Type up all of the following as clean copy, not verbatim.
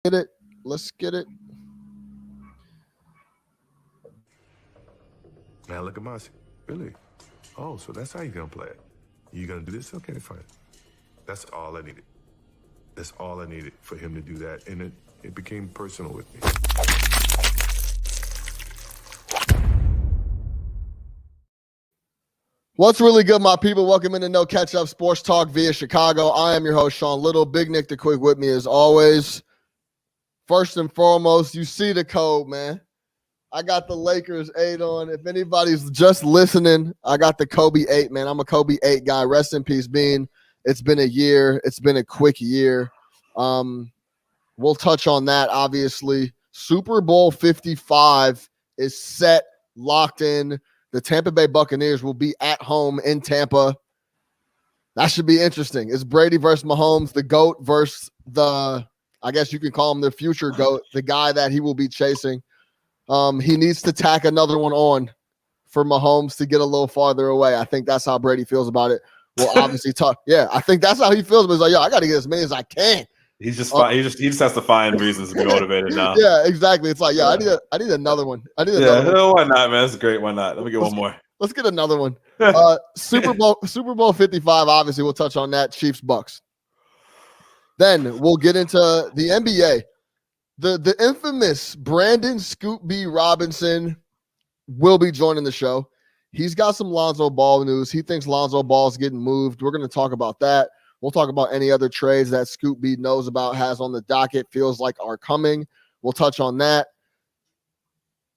Get it. Let's get it. Now look at Mossy. Really? Oh, so that's how you're gonna play it. You gonna do this? Okay, fine. That's all I needed. That's all I needed for him to do that. And it became personal with me. What's really good, my people? Welcome into No Catch Up Sports Talk via Chicago. I am your host, Sean Little. Big Nick the Quick with me as always. First and foremost, you see the code, man. I got the Lakers 8 on. If anybody's just listening, I got the Kobe 8, man. I'm a Kobe 8 guy. Rest in peace, Bean. It's been a year. It's been a quick year. We'll touch on that, obviously. Super Bowl 55 is set, locked in. The Tampa Bay Buccaneers will be at home in Tampa. That should be interesting. It's Brady versus Mahomes, the GOAT versus the, I guess you can call him the future GOAT, the guy that he will be chasing. He needs to tack another one on for Mahomes to get a little farther away. I think that's how Brady feels about it. We'll obviously talk. Yeah, I think that's how he feels. But he's like, yo, I got to get as many as I can. He's just he just has to find reasons to be motivated now. Yeah, exactly. It's like, yeah, I need another one. I need another one. Why not, man? That's great. Why not? Let me get one more. Let's get another one. Super Bowl 55. Obviously, we'll touch on that. Chiefs Bucks. Then we'll get into the NBA. The infamous Brandon Scoop B. Robinson will be joining the show. He's got some Lonzo Ball news. He thinks Lonzo Ball is getting moved. We're going to talk about that. We'll talk about any other trades that Scoop B knows about, has on the docket, feels like are coming. We'll touch on that.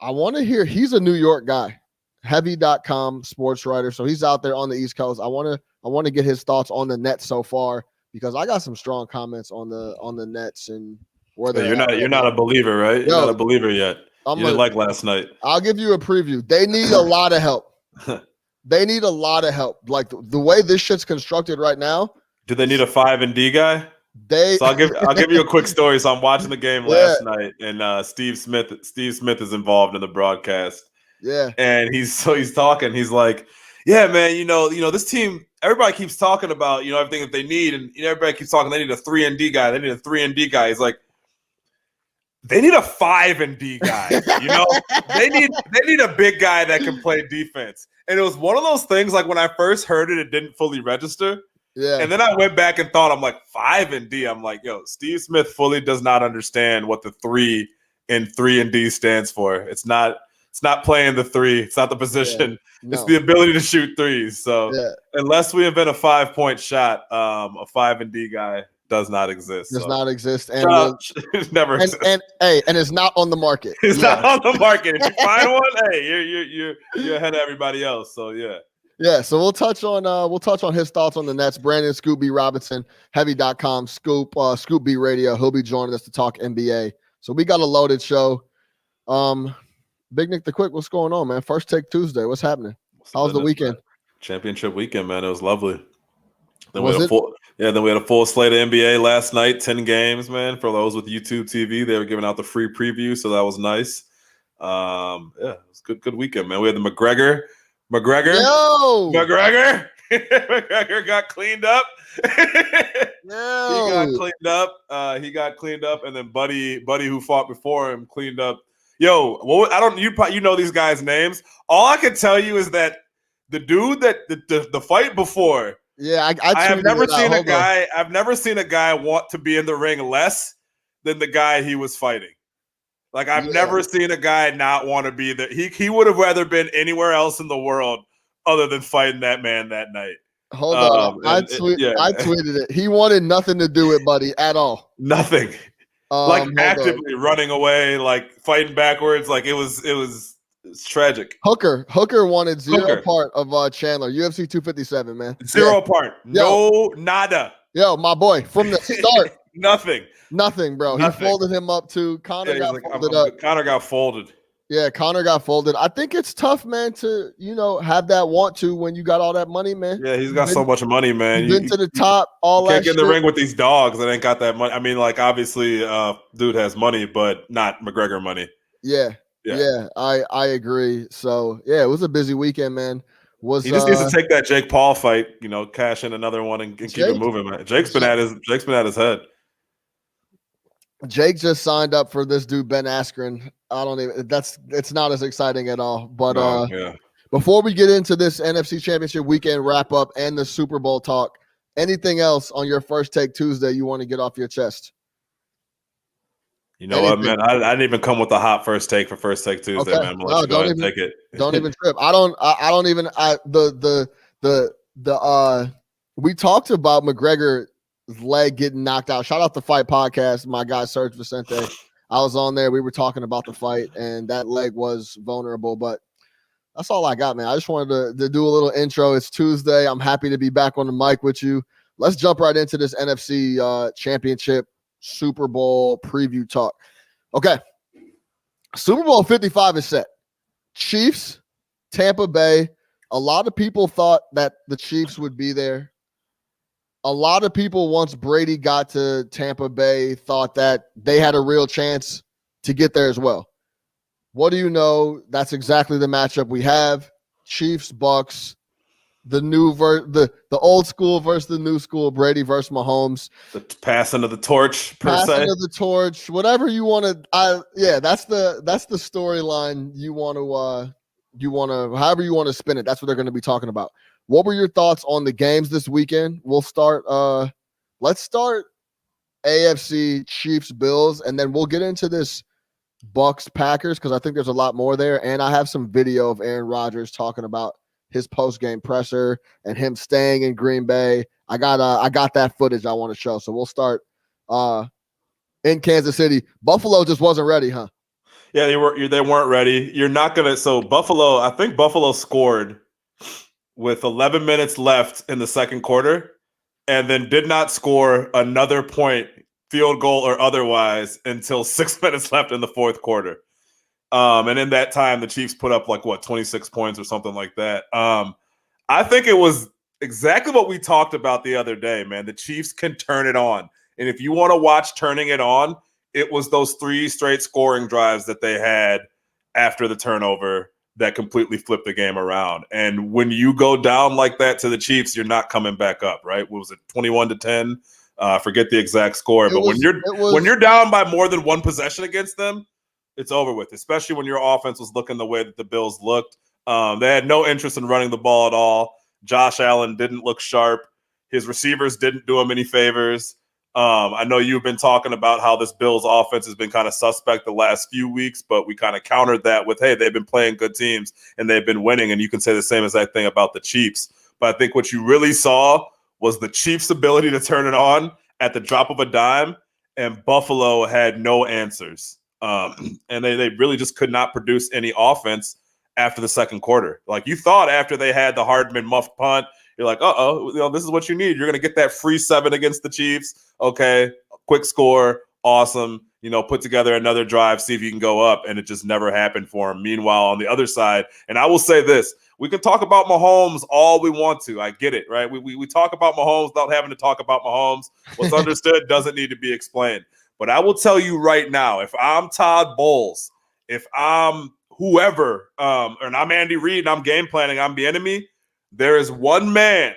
I want to hear, he's a New York guy, heavy.com sports writer. So he's out there on the East Coast. I want to get his thoughts on the Nets so far, because I got some strong comments on the Nets and where they're You're not a believer, right? You're not a believer yet. You didn't like last night. I'll give you a preview. They need a lot of help. They need a lot of help. Like the way this shit's constructed right now. Do they need a 5-and-D guy? So I'll give you a quick story. So I'm watching the game last night, and Steve Smith is involved in the broadcast. Yeah. And he's talking. He's like, yeah, man, you know, this team, everybody keeps talking about, everything that they need, and everybody keeps talking, they need a 3-and-D guy. They need a 3-and-D guy. He's like, they need a 5-and-D guy. They need a big guy that can play defense. And it was one of those things, like when I first heard it, it didn't fully register. Yeah. And then I went back and thought, I'm like, 5-and-D. I'm like, yo, Steve Smith fully does not understand what the 3-and-D stands for. It's not playing the 3. It's not the position. Yeah, no. It's the ability to shoot threes. So unless we invent a 5-point shot, a 5-and-D guy does not exist. Does not exist. And it never exists. And it's not on the market. It's not on the market. If you find one, hey, you're ahead of everybody else. So yeah. Yeah, so we'll touch on his thoughts on the Nets. Brandon Scoop B. Robinson, heavy.com, Scoop B Radio. He'll be joining us to talk NBA. So we got a loaded show. Big Nick the Quick, what's going on, man? First Take Tuesday. What's happening? How was the weekend? Championship weekend, man. It was lovely. Then we had a full slate of NBA last night, 10 games, man. For those with YouTube TV, they were giving out the free preview, so that was nice. It was good weekend, man. We had the McGregor got cleaned up. He got cleaned up, and then Buddy who fought before him cleaned up. Yo, you know these guys' names. All I can tell you is that the dude that the fight before. Yeah, I have never seen a guy. I've never seen a guy want to be in the ring less than the guy he was fighting. Like I've never seen a guy not want to be there. He would have rather been anywhere else in the world other than fighting that man that night. Hold on, I tweeted it. He wanted nothing to do with Buddy at all. Nothing. Like actively running away, like fighting backwards. Like it's tragic. Hooker wanted zero part of Chandler. UFC 257, man. Zero part. No, nada. Yo, my boy, from the start. Nothing, bro. Nothing. He folded him up too. Connor got folded up. Connor got folded. Yeah, Connor got folded. I think it's tough, man, to, have that want to when you got all that money, man. Yeah, he's got so much money, man. You've been to the top, all that shit. Can't get in the ring with these dogs that ain't got that money. I mean, like, obviously, dude has money, but not McGregor money. Yeah, I agree. So, yeah, it was a busy weekend, man. He just needs to take that Jake Paul fight, cash in another one and keep it moving, man. Jake's been at his head. Jake just signed up for this dude, Ben Askren. It's not as exciting at all. But Yeah. before we get into this NFC Championship weekend wrap up and the Super Bowl talk, anything else on your First Take Tuesday you want to get off your chest? You know what, man? I didn't even come with a hot first take for First Take Tuesday, man. I'm gonna let you go ahead and take it. Don't even trip. We talked about McGregor's leg getting knocked out. Shout out the Fight Podcast, my guy Serge Vicente. I was on there. We were talking about the fight, and that leg was vulnerable. But that's all I got, man. I just wanted to do a little intro. It's Tuesday. I'm happy to be back on the mic with you. Let's jump right into this NFC Championship Super Bowl preview talk. Okay. Super Bowl 55 is set. Chiefs, Tampa Bay. A lot of people thought that the Chiefs would be there. A lot of people, once Brady got to Tampa Bay, thought that they had a real chance to get there as well. What do you know? That's exactly the matchup we have. Chiefs, Bucks, the old school versus the new school, Brady versus Mahomes. The passing of the torch, passing of the torch, whatever you want to. That's the storyline you want to. However you want to spin it. That's what they're going to be talking about. What were your thoughts on the games this weekend? We'll start. Let's start AFC Chiefs Bills, and then we'll get into this Bucks Packers because I think there's a lot more there. And I have some video of Aaron Rodgers talking about his post-game presser and him staying in Green Bay. I got that footage I want to show. So we'll start in Kansas City. Buffalo just wasn't ready, huh? Yeah, they weren't ready. You're not gonna. So Buffalo, I think Buffalo scored with 11 minutes left in the second quarter, and then did not score another point, field goal or otherwise, until 6 minutes left in the fourth quarter. And in that time, the Chiefs put up 26 points or something like that. I think it was exactly what we talked about the other day, man. The Chiefs can turn it on. And if you want to watch turning it on, it was those 3 straight scoring drives that they had after the turnover that completely flipped the game around. And when you go down like that to the Chiefs, you're not coming back up, right? What was it, 21-10? Forget the exact score. But when you're down by more than one possession against them, it's over with, especially when your offense was looking the way that the Bills looked. They had no interest in running the ball at all. Josh Allen didn't look sharp. His receivers didn't do him any favors. I know you've been talking about how this Bills offense has been kind of suspect the last few weeks, but we kind of countered that with, hey, they've been playing good teams and they've been winning, and you can say the same exact thing about the Chiefs. But I think what you really saw was the Chiefs' ability to turn it on at the drop of a dime, and Buffalo had no answers. And they really just could not produce any offense after the second quarter. Like, you thought after they had the Hardman muffed punt, you're like, this is what you need. You're going to get that free 7 against the Chiefs. Okay, quick score, awesome. Put together another drive, see if you can go up, and it just never happened for him. Meanwhile, on the other side, and I will say this, we can talk about Mahomes all we want to. I get it, right? We talk about Mahomes without having to talk about Mahomes. What's understood doesn't need to be explained. But I will tell you right now, if I'm Todd Bowles, if I'm whoever, and I'm Andy Reid and I'm game planning, I'm Bieniemy, there is one man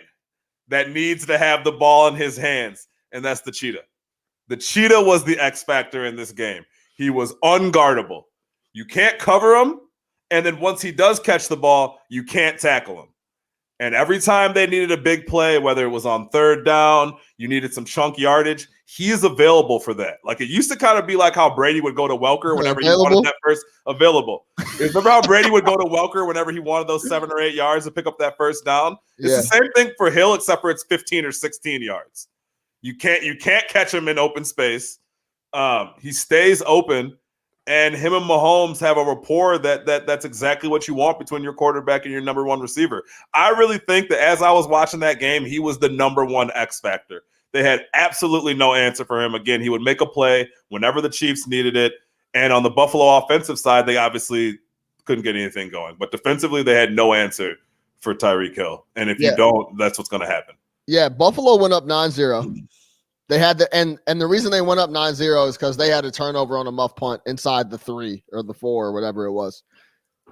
that needs to have the ball in his hands, and that's the Cheetah. The Cheetah was the X factor in this game. He was unguardable. You can't cover him, and then once he does catch the ball, you can't tackle him. And every time they needed a big play, whether it was on third down, you needed some chunk yardage, he is available for that. Like, it used to kind of be like how Brady would go to Welker whenever he wanted that first available. Remember how Brady would go to Welker whenever he wanted those 7 or 8 yards to pick up that first down? It's the same thing for Hill, except for it's 15 or 16 yards. You can't catch him in open space. He stays open. And him and Mahomes have a rapport that's exactly what you want between your quarterback and your number one receiver. I really think that as I was watching that game, he was the number one X factor. They had absolutely no answer for him. Again, he would make a play whenever the Chiefs needed it. And on the Buffalo offensive side, they obviously couldn't get anything going. But defensively, they had no answer for Tyreek Hill. And if you don't, that's what's going to happen. Yeah, Buffalo went up 9-0. They had and the reason they went up 9-0 is because they had a turnover on a muff punt inside the 3 or the 4 or whatever it was.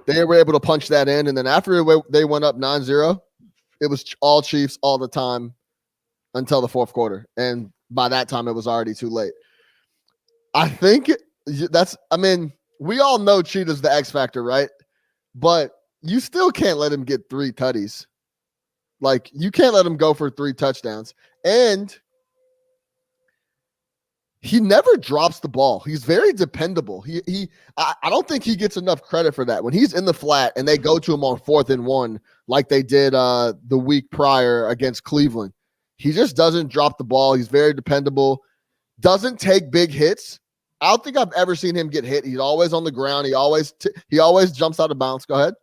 They were able to punch that in, and then after they went up 9-0, it was all Chiefs all the time until the fourth quarter. And by that time, it was already too late. I think we all know Cheetah's the X factor, right? But you still can't let him get 3 tutties. Like, you can't let him go for 3 touchdowns. And he never drops the ball. He's very dependable. I don't think he gets enough credit for that. When he's in the flat and they go to him on 4th and 1, like they did the week prior against Cleveland, he just doesn't drop the ball. He's very dependable. Doesn't take big hits. I don't think I've ever seen him get hit. He's always on the ground. He always jumps out of bounds. Go ahead.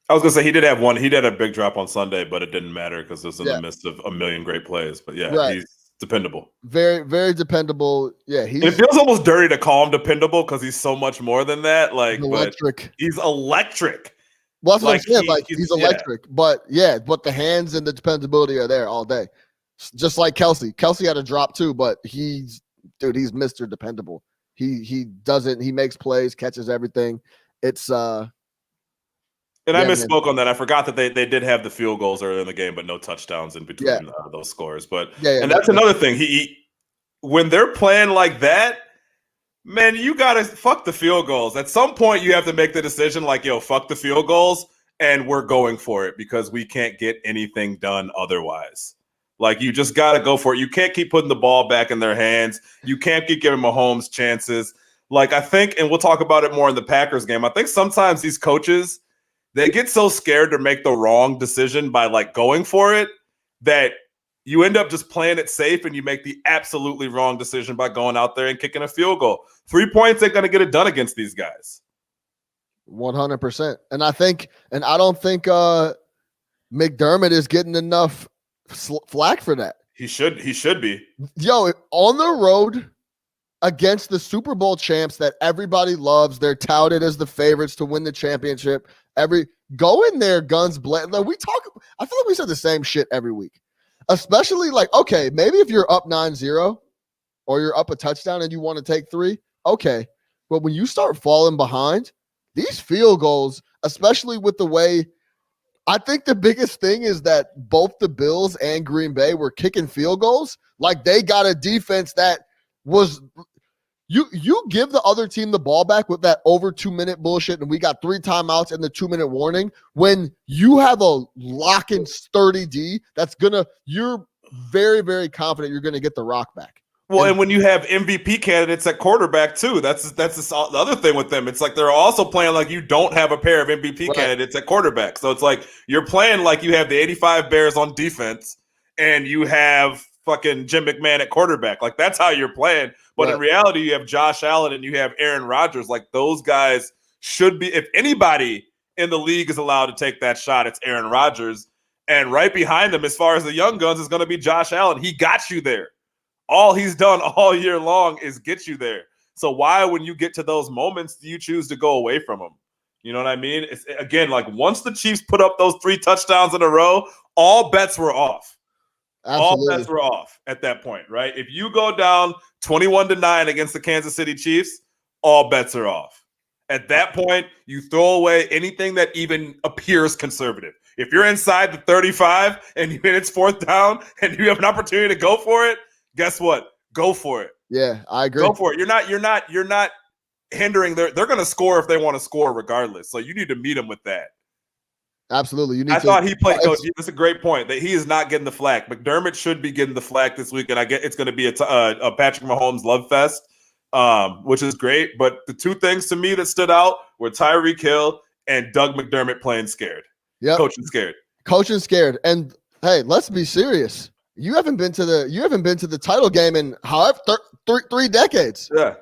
I was gonna say he did have one. He did a big drop on Sunday, but it didn't matter because it was in the midst of a million great plays. But yeah, right. He's dependable. Very, very dependable. Yeah, it feels almost dirty to call him dependable because he's so much more than that. Like, electric. He's electric. Well, that's what I'm saying. Like, he's electric. But the hands and the dependability are there all day. Just like Kelsey. Kelsey had a drop too, but he's Mr. Dependable. He makes plays, catches everything. It's And I misspoke on that. I forgot that they did have the field goals earlier in the game, but no touchdowns in between those scores. But and that's another thing. When they're playing like that, man, you gotta fuck the field goals. At some point, you have to make the decision, like, yo, fuck the field goals, and we're going for it because we can't get anything done otherwise. Like, you just gotta go for it. You can't keep putting the ball back in their hands. You can't keep giving Mahomes chances. Like, I think, and we'll talk about it more in the Packers game. I think sometimes these coaches, they get so scared to make the wrong decision by, like, going for it that you end up just playing it safe and you make the absolutely wrong decision by going out there and kicking a field goal. 3 points ain't going to get it done against these guys. 100%. And I don't think McDermott is getting enough flack for that. He should be. Yo, on the road against the Super Bowl champs that everybody loves, they're touted as the favorites to win the championship. Go in there, guns blazing. I feel like we said the same shit every week. Especially, like, okay, maybe if you're up 9-0 or you're up a touchdown and you want to take 3, okay. But when you start falling behind, these field goals, especially with the way, I think the biggest thing is that both the Bills and Green Bay were kicking field goals. Like, they got a defense that was you give the other team the ball back with that over 2-minute bullshit, and we got 3 timeouts and the 2-minute warning. When you have a lock and sturdy D, you're very, very confident you're gonna get the rock back. Well, and when you have MVP candidates at quarterback too, that's the other thing with them. It's like they're also playing like you don't have a pair of MVP candidates at quarterback. So it's like you're playing like you have the 85 Bears on defense and you have fucking Jim McMahon at quarterback. Like, that's how you're playing. But in reality, you have Josh Allen and you have Aaron Rodgers. Like, those guys should be, if anybody in the league is allowed to take that shot, it's Aaron Rodgers. And right behind him, as far as the young guns, is going to be Josh Allen. He got you there. All he's done all year long is get you there. So why, when you get to those moments, do you choose to go away from him? You know what I mean? It's, again, like, once the Chiefs put up those 3 touchdowns in a row, all bets were off. Absolutely. All bets were off at that point, right? If you go down 21-9 against the Kansas City Chiefs, all bets are off. At that point, you throw away anything that even appears conservative. If you're inside the 35 and it's 4th down and you have an opportunity to go for it, guess what? Go for it. Yeah, I agree. Go for it. You're not hindering they're going to score if they want to score regardless. So you need to meet them with that. Absolutely. I thought he played, Coach. That's a great point. That he is not getting the flack. McDermott should be getting the flack this week, and I get it's going to be a Patrick Mahomes love fest, which is great. But the 2 things to me that stood out were Tyreek Hill and Doug McDermott playing scared. Yeah, coaching scared. And hey, let's be serious. You haven't been to the title game in however 3 decades. Yeah.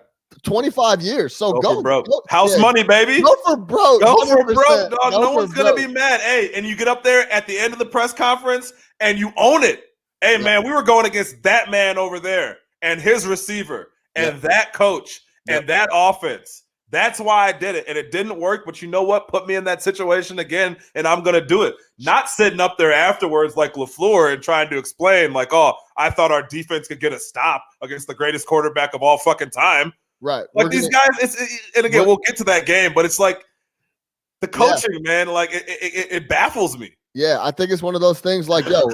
25 years. So go for broke. House money, baby. Go for broke. Go for broke, dog. No one's going to be mad. Hey, and you get up there at the end of the press conference and you own it. Hey, man, we were going against that man over there and his receiver and that coach and that offense. That's why I did it. And it didn't work. But you know what? Put me in that situation again, and I'm going to do it. Not sitting up there afterwards like LaFleur and trying to explain like, oh, I thought our defense could get a stop against the greatest quarterback of all fucking time. Right. Like these guys, and again, we'll get to that game, but it's like the coaching, man, like it baffles me. Yeah, I think it's one of those things like, yo,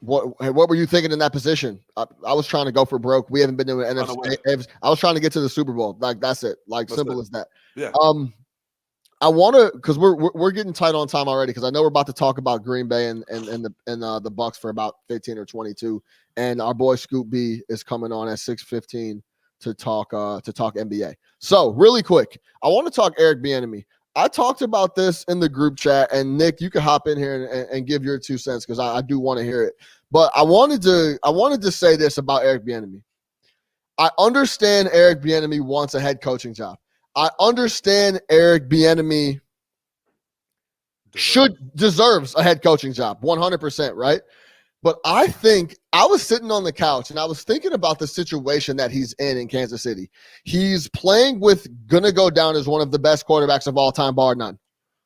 What were you thinking in that position? I was trying to go for broke. We haven't been doing NFC. I was trying to get to the Super Bowl. Like that's it. Like simple as that. Yeah. I want to because we're getting tight on time already because I know we're about to talk about Green Bay and the Bucks for about 15 or 22, and our boy Scoop B is coming on at 6:15 to talk NBA. So really quick, I want to talk Eric Bieniemy. I talked about this in the group chat, and Nick, you can hop in here and give your 2 cents because I do want to hear it. But I wanted to say this about Eric Bieniemy. I understand Eric Bieniemy wants a head coaching job. I understand Eric Bieniemy deserves a head coaching job, 100%, right? But I think I was sitting on the couch and I was thinking about the situation that he's in Kansas City. He's playing with gonna go down as one of the best quarterbacks of all time, bar none.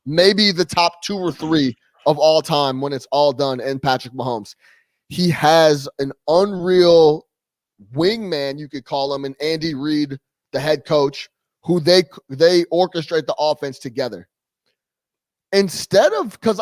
Maybe the top 2 or 3 of all time when it's all done in Patrick Mahomes. He has an unreal wingman, you could call him, and Andy Reid, the head coach, who they orchestrate the offense together. Instead of because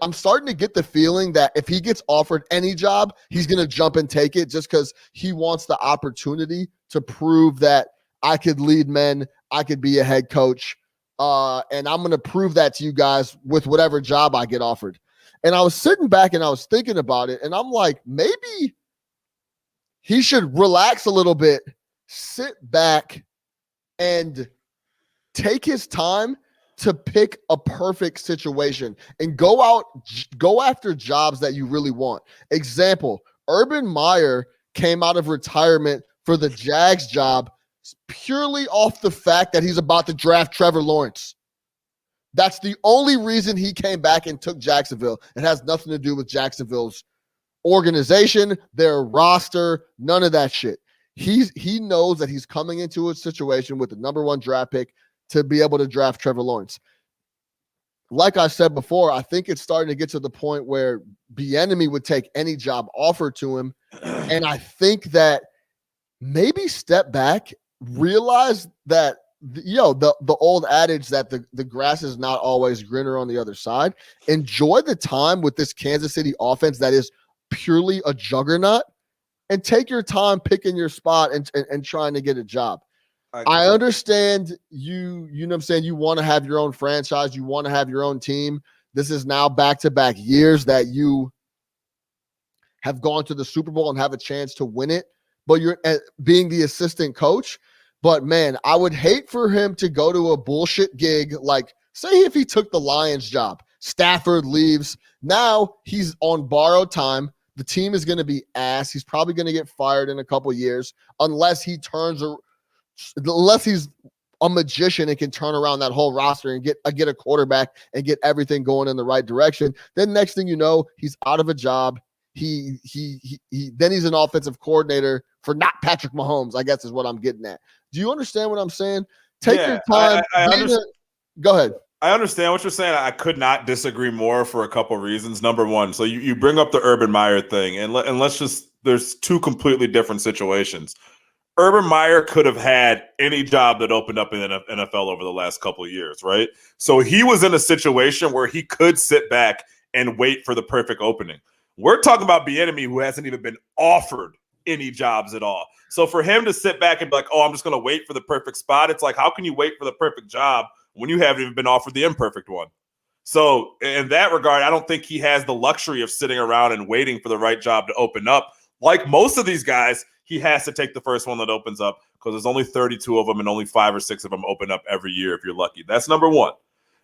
I'm starting to get the feeling that if he gets offered any job, he's going to jump and take it just because he wants the opportunity to prove that I could lead men, I could be a head coach, and I'm going to prove that to you guys with whatever job I get offered. And I was sitting back and I was thinking about it, and I'm like, maybe he should relax a little bit, sit back, and take his time to pick a perfect situation and go after jobs that you really want. Example, Urban Meyer came out of retirement for the Jags job purely off the fact that he's about to draft Trevor Lawrence. That's the only reason he came back and took Jacksonville. It has nothing to do with Jacksonville's organization, their roster, none of that shit. He knows that he's coming into a situation with the number 1 draft pick to be able to draft Trevor Lawrence. Like I said before, I think it's starting to get to the point where Bieniemy would take any job offered to him. And I think that maybe step back, realize that, the old adage that the grass is not always greener on the other side. Enjoy the time with this Kansas City offense that is purely a juggernaut, and take your time picking your spot and trying to get a job. I understand you know what I'm saying, you want to have your own franchise, you want to have your own team. This is now back-to-back years that you have gone to the Super Bowl and have a chance to win it, but you're being the assistant coach. But man, I would hate for him to go to a bullshit gig. Like, say if he took the Lions job, Stafford leaves, now he's on borrowed time. The team is going to be ass. He's probably going to get fired in a couple years unless he's a magician and can turn around that whole roster and get a quarterback and get everything going in the right direction. Then next thing you know, he's out of a job. Then he's an offensive coordinator for not Patrick Mahomes, I guess is what I'm getting at. Do you understand what I'm saying? Take your time. Go ahead. I understand what you're saying. I could not disagree more for a couple of reasons. Number one, so you bring up the Urban Meyer thing, and let's just, there's 2 completely different situations. Urban Meyer could have had any job that opened up in the NFL over the last couple of years, right? So he was in a situation where he could sit back and wait for the perfect opening. We're talking about Bieniemy, who hasn't even been offered any jobs at all. So for him to sit back and be like, oh, I'm just going to wait for the perfect spot, it's like, how can you wait for the perfect job when you haven't even been offered the imperfect one? So in that regard, I don't think he has the luxury of sitting around and waiting for the right job to open up. Like most of these guys, he has to take the first one that opens up because there's only 32 of them and only 5 or 6 of them open up every year if you're lucky. That's number 1.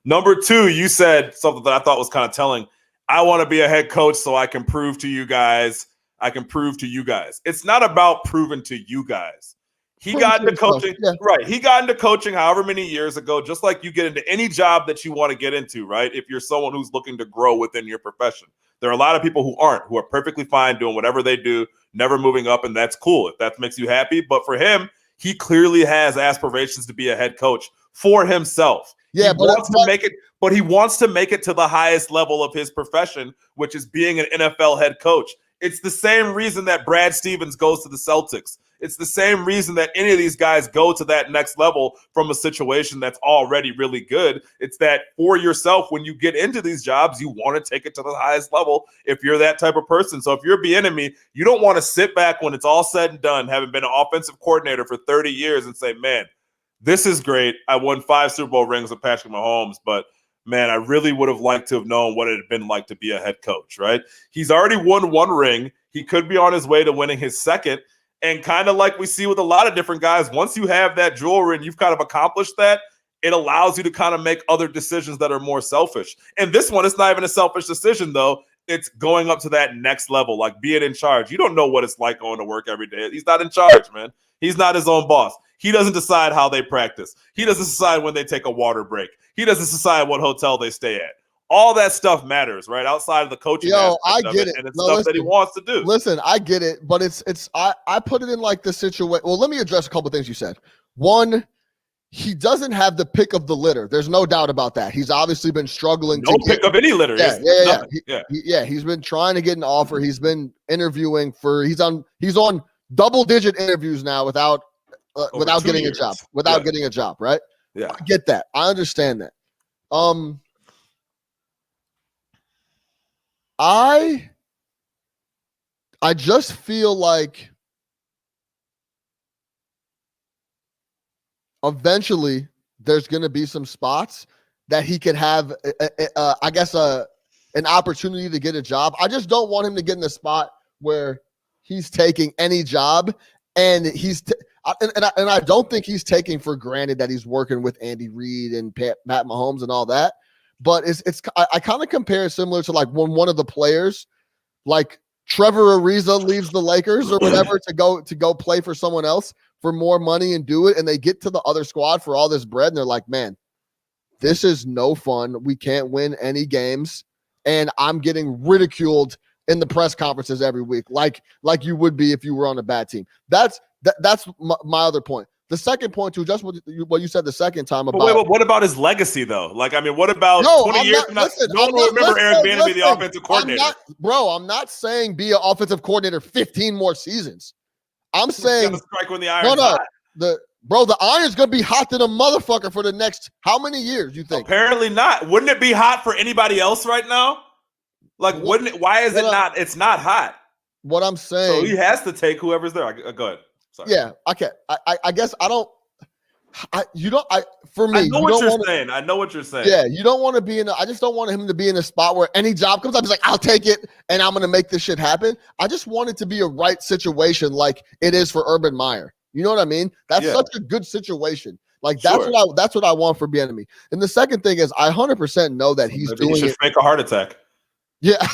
Number 2, you said something that I thought was kind of telling. I want to be a head coach so I can prove to you guys. It's not about proving to you guys. He got into coaching, right? He got into coaching however many years ago, just like you get into any job that you want to get into, right? If you're someone who's looking to grow within your profession. There are a lot of people who are perfectly fine doing whatever they do, never moving up, and that's cool if that makes you happy. But for him, he clearly has aspirations to be a head coach for himself. Yeah, he wants to make it to the highest level of his profession, which is being an NFL head coach. It's the same reason that Brad Stevens goes to the Celtics. It's the same reason that any of these guys go to that next level from a situation that's already really good. It's that for yourself, when you get into these jobs, you want to take it to the highest level if you're that type of person. So if you're Bieniemy, you don't want to sit back when it's all said and done, having been an offensive coordinator for 30 years and say, man, this is great. I won 5 Super Bowl rings with Patrick Mahomes, but man, I really would have liked to have known what it had been like to be a head coach, right? He's already won 1 ring. He could be on his way to winning his second. And kind of like we see with a lot of different guys, once you have that jewelry and you've kind of accomplished that, it allows you to kind of make other decisions that are more selfish. And this one, it's not even a selfish decision, though. It's going up to that next level, like being in charge. You don't know what it's like going to work every day. He's not in charge, man. He's not his own boss. He doesn't decide how they practice. He doesn't decide when they take a water break. He doesn't decide what hotel they stay at. All that stuff matters, right? Outside of the coaching I aspect get of it. And it's No, stuff listen, that he wants to do. Listen, I get it, but I put it in like the situation. Well, let me address a couple things you said. One, he doesn't have the pick of the litter. There's no doubt about that. He's obviously been struggling to pick up any litter. He's been trying to get an offer. He's been interviewing he's on double-digit interviews now without getting a job. Getting a job, right? Yeah. I get that. I understand that. I just feel like eventually there's going to be some spots that he could have, an opportunity to get a job. I just don't want him to get in the spot where he's taking any job and and I don't think he's taking for granted that he's working with Andy Reid and Pat Mahomes and all that. But I kind of compare it similar to like when one of the players, like Trevor Ariza, leaves the Lakers or whatever to go play for someone else for more money and do it, and they get to the other squad for all this bread, and they're like, man, this is no fun. We can't win any games, and I'm getting ridiculed in the press conferences every week, like you would be if you were on a bad team. That's my other point. The second point, to just what you said the second time about. But what about his legacy, though? Like, I mean, what about 20 years from now? No one will remember Eric Bieniemy, the offensive coordinator. I'm not saying be an offensive coordinator 15 more seasons. I'm saying strike when the iron's hot. The iron's gonna be hot to the motherfucker for the next how many years? You think? Apparently not. Wouldn't it be hot for anybody else right now? Like, wouldn't it? Why is it not? It's not hot. What I'm saying. So he has to take whoever's there. Go ahead. Sorry. Yeah. Okay. I guess I don't. For me, I know what you're saying. I know what you're saying. Yeah, you don't want to be I just don't want him to be in a spot where any job comes up, he's like, I'll take it and I'm going to make this shit happen. I just want it to be a right situation like it is for Urban Meyer. You know what I mean? That's such a good situation. Like that's what I want for Bieniemy. And the second thing is I 100% know that he's doing he should fake a heart attack. Yeah.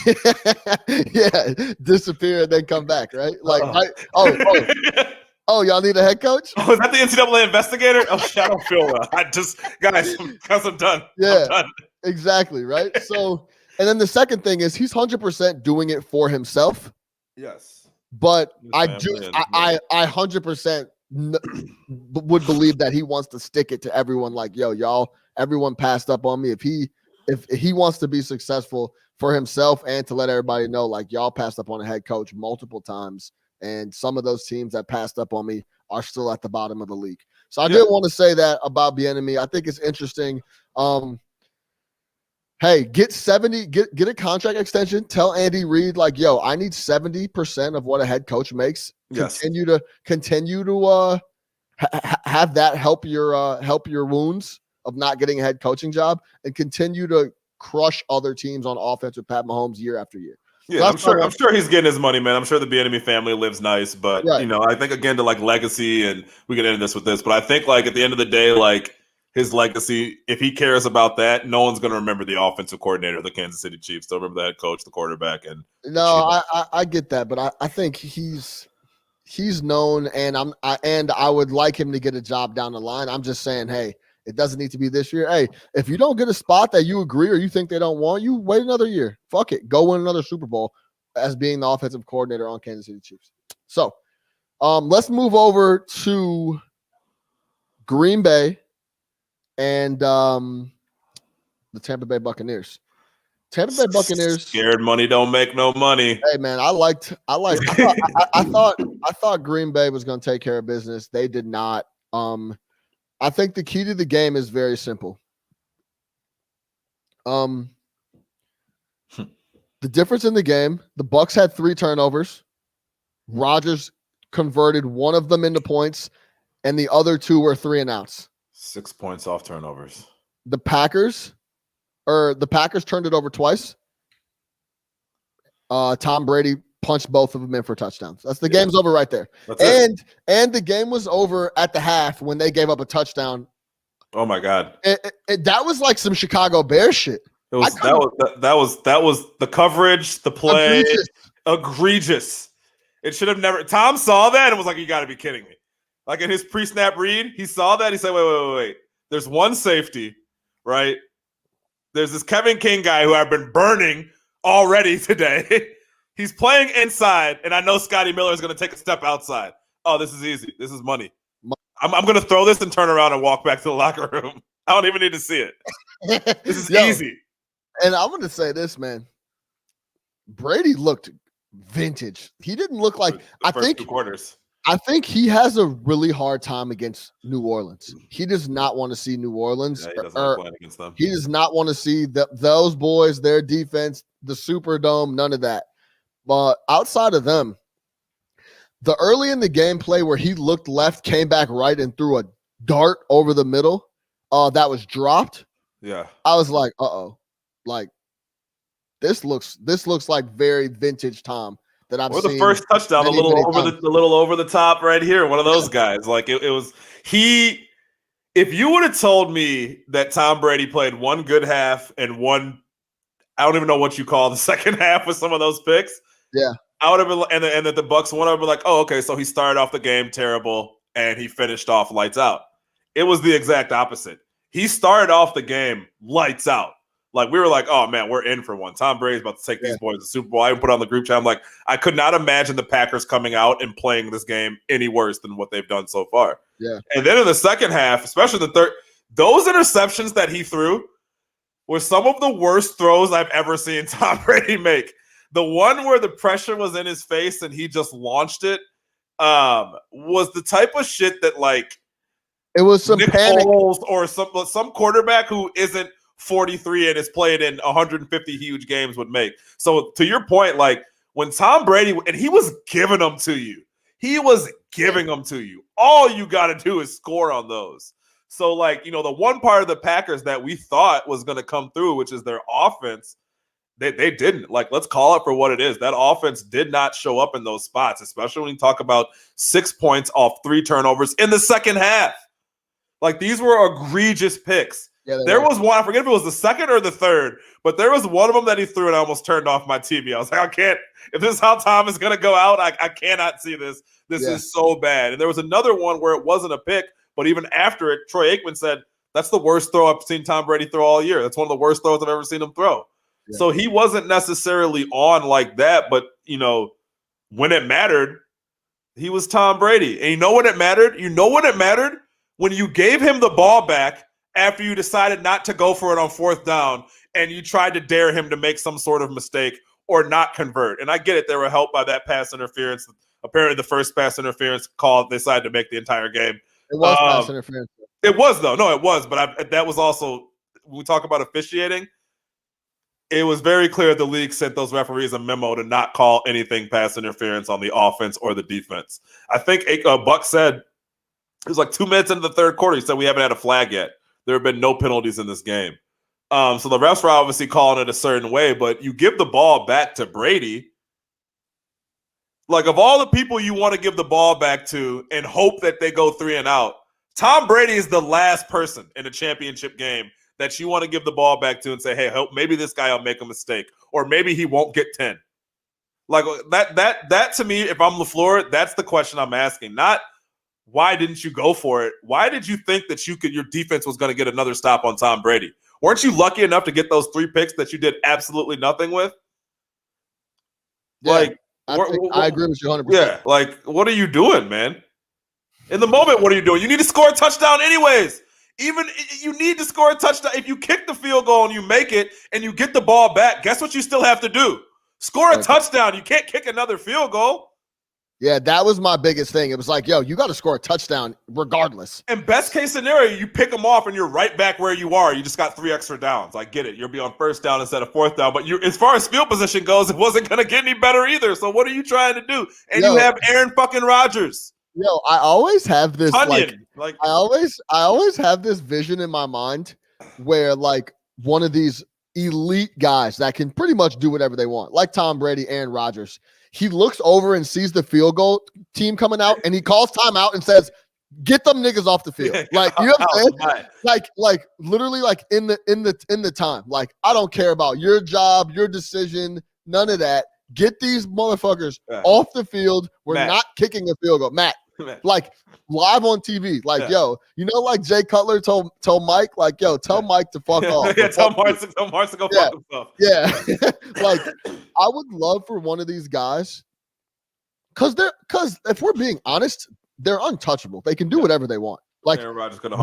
Yeah. Disappear and then come back, right? Like Oh, y'all need a head coach? Oh, is that the NCAA investigator? Oh, I don't feel well. Guys, I'm done. Yeah, I'm done. Exactly, right? So, and then the second thing is he's 100% doing it for himself. Yes. But I 100% would believe that he wants to stick it to everyone like, yo, y'all, everyone passed up on me. If he wants to be successful for himself and to let everybody know, like, y'all passed up on a head coach multiple times. And some of those teams that passed up on me are still at the bottom of the league. So I did want to say that about Bieniemy. I think it's interesting. Hey, get a contract extension. Tell Andy Reid, like, yo, I need 70% of what a head coach makes. Yes. Continue to have that help your wounds of not getting a head coaching job, and continue to crush other teams on offense with Pat Mahomes year after year. Yeah, I'm sure he's getting his money, man. I'm sure the Bieniemy family lives nice, but I think again to like legacy, and we can end this with this, but I think like at the end of the day, like his legacy, if he cares about that, no one's going to remember the offensive coordinator of the Kansas City Chiefs. They'll remember the head coach, the quarterback, and I get that, but I think he's known, and I would like him to get a job down the line. I'm just saying, hey, it doesn't need to be this year. Hey, if you don't get a spot that you agree or you think they don't want you, wait another year. Fuck it. Go win another Super Bowl as being the offensive coordinator on Kansas City Chiefs. So let's move over to Green Bay and the Tampa Bay Buccaneers. Tampa Bay Buccaneers. Scared money don't make no money. Hey man, I thought Green Bay was going to take care of business. They did not. I think the key to the game is very simple. The difference in the game, the Bucs had 3 turnovers. Rodgers converted one of them into points, and the other 2 were 3 and outs. 6 points off turnovers. The Packers turned it over twice. Tom Brady punched both of them in for touchdowns. That's the game's over right there. And the game was over at the half when they gave up a touchdown. Oh my God. That was like some Chicago Bears shit. That was the coverage, the play, egregious. It should have never. Tom saw that and was like, "You got to be kidding me!" Like in his pre-snap read, he saw that. He said, "Wait. There's one safety, right? There's this Kevin King guy who I've been burning already today. He's playing inside, and I know Scotty Miller is going to take a step outside. Oh, this is easy. This is money. I'm going to throw this and turn around and walk back to the locker room. I don't even need to see it. This is easy." And I'm going to say this, man. Brady looked vintage. He didn't look like I think 2 quarters. I think he has a really hard time against New Orleans. He does not want to see New Orleans. Yeah, he doesn't like playing against them. He does not want to see those boys, their defense, the Superdome, none of that. But outside of them, the early in the gameplay where he looked left, came back right, and threw a dart over the middle that was dropped. Yeah. I was like, like this looks like very vintage Tom that I've seen. Or the first touchdown, a little over the top right here. One of those guys. Like it was he. If you would have told me that Tom Brady played one good half and one, I don't even know what you call the second half with some of those picks. Yeah, I would have been, and that the Bucs won. I'd be like, oh, okay, so he started off the game terrible and he finished off lights out. It was the exact opposite. He started off the game lights out. Like, we were like, oh, man, we're in for one. Tom Brady's about to take these boys to the Super Bowl. I even put on the group chat. I'm like, I could not imagine the Packers coming out and playing this game any worse than what they've done so far. Yeah. And then in the second half, especially the third, those interceptions that he threw were some of the worst throws I've ever seen Tom Brady make. The one where the pressure was in his face and he just launched it was the type of shit that, like, it was some Nick panic Foles or some quarterback who isn't 43 and has played in 150 huge games would make. So to your point, like when Tom Brady, and he was giving them to you. He was giving them to you. All you got to do is score on those. So like, the one part of the Packers that we thought was going to come through, which is their offense, they didn't. Like, let's call it for what it is. That offense did not show up in those spots, especially when you talk about 6 points off 3 turnovers in the second half. Like, these were egregious picks. Yeah, there was one, I forget if it was the second or the third, but there was one of them that he threw and I almost turned off my TV. I was like, I can't, if this is how Tom is going to go out, I cannot see this. This is so bad. And there was another one where it wasn't a pick, but even after it, Troy Aikman said, that's the worst throw I've seen Tom Brady throw all year. That's one of the worst throws I've ever seen him throw. Yeah. So he wasn't necessarily on like that, but, when it mattered, he was Tom Brady. And you know when it mattered? When you gave him the ball back after you decided not to go for it on 4th down and you tried to dare him to make some sort of mistake or not convert. And I get it. They were helped by that pass interference. Apparently the first pass interference call they decided to make the entire game. It was pass interference. It was, though. No, it was. But that was also, when we talk about officiating, it was very clear the league sent those referees a memo to not call anything pass interference on the offense or the defense. I think Buck said, it was like 2 minutes into the third quarter, he said we haven't had a flag yet. There have been no penalties in this game. So the refs were obviously calling it a certain way, but you give the ball back to Brady. Like, of all the people you want to give the ball back to and hope that they go 3 and out, Tom Brady is the last person in a championship game that you want to give the ball back to and say, hey, maybe this guy will make a mistake, or maybe he won't get 10. Like, that to me, if I'm LaFleur, that's the question I'm asking. Not, why didn't you go for it? Why did you think that your defense was going to get another stop on Tom Brady? Weren't you lucky enough to get those 3 picks that you did absolutely nothing with? Yeah, like, I agree with you 100%. Yeah, like, what are you doing, man? In the moment, what are you doing? You need to score a touchdown anyways. Even you need to score a touchdown. If you kick the field goal and you make it and you get the ball back, guess what you still have to do? Score a touchdown. You can't kick another field goal. Yeah, that was my biggest thing. It was like, yo, you got to score a touchdown regardless. And best case scenario, you pick them off and you're right back where you are. You just got 3 extra downs. I get it. You'll be on first down instead of fourth down. But as far as field position goes, it wasn't going to get any better either. So what are you trying to do? And you have Aaron fucking Rodgers. Yo, I always have this I always have this vision in my mind where like one of these elite guys that can pretty much do whatever they want, like Tom Brady, Aaron Rodgers. He looks over and sees the field goal team coming out, and he calls timeout and says, "Get them niggas off the field." Like, you know what I'm saying? Like literally, like in the time. Like, I don't care about your job, your decision, none of that. Get these motherfuckers off the field. We're not kicking a field goal, Matt. Like live on TV, like yo, you know, like Jay Cutler told Mike, like yo, tell Mike to fuck off. Tell Mark to go fuck himself. Yeah, like I would love for one of these guys, because if we're being honest, they're untouchable. They can do whatever they want. Like Rodgers could have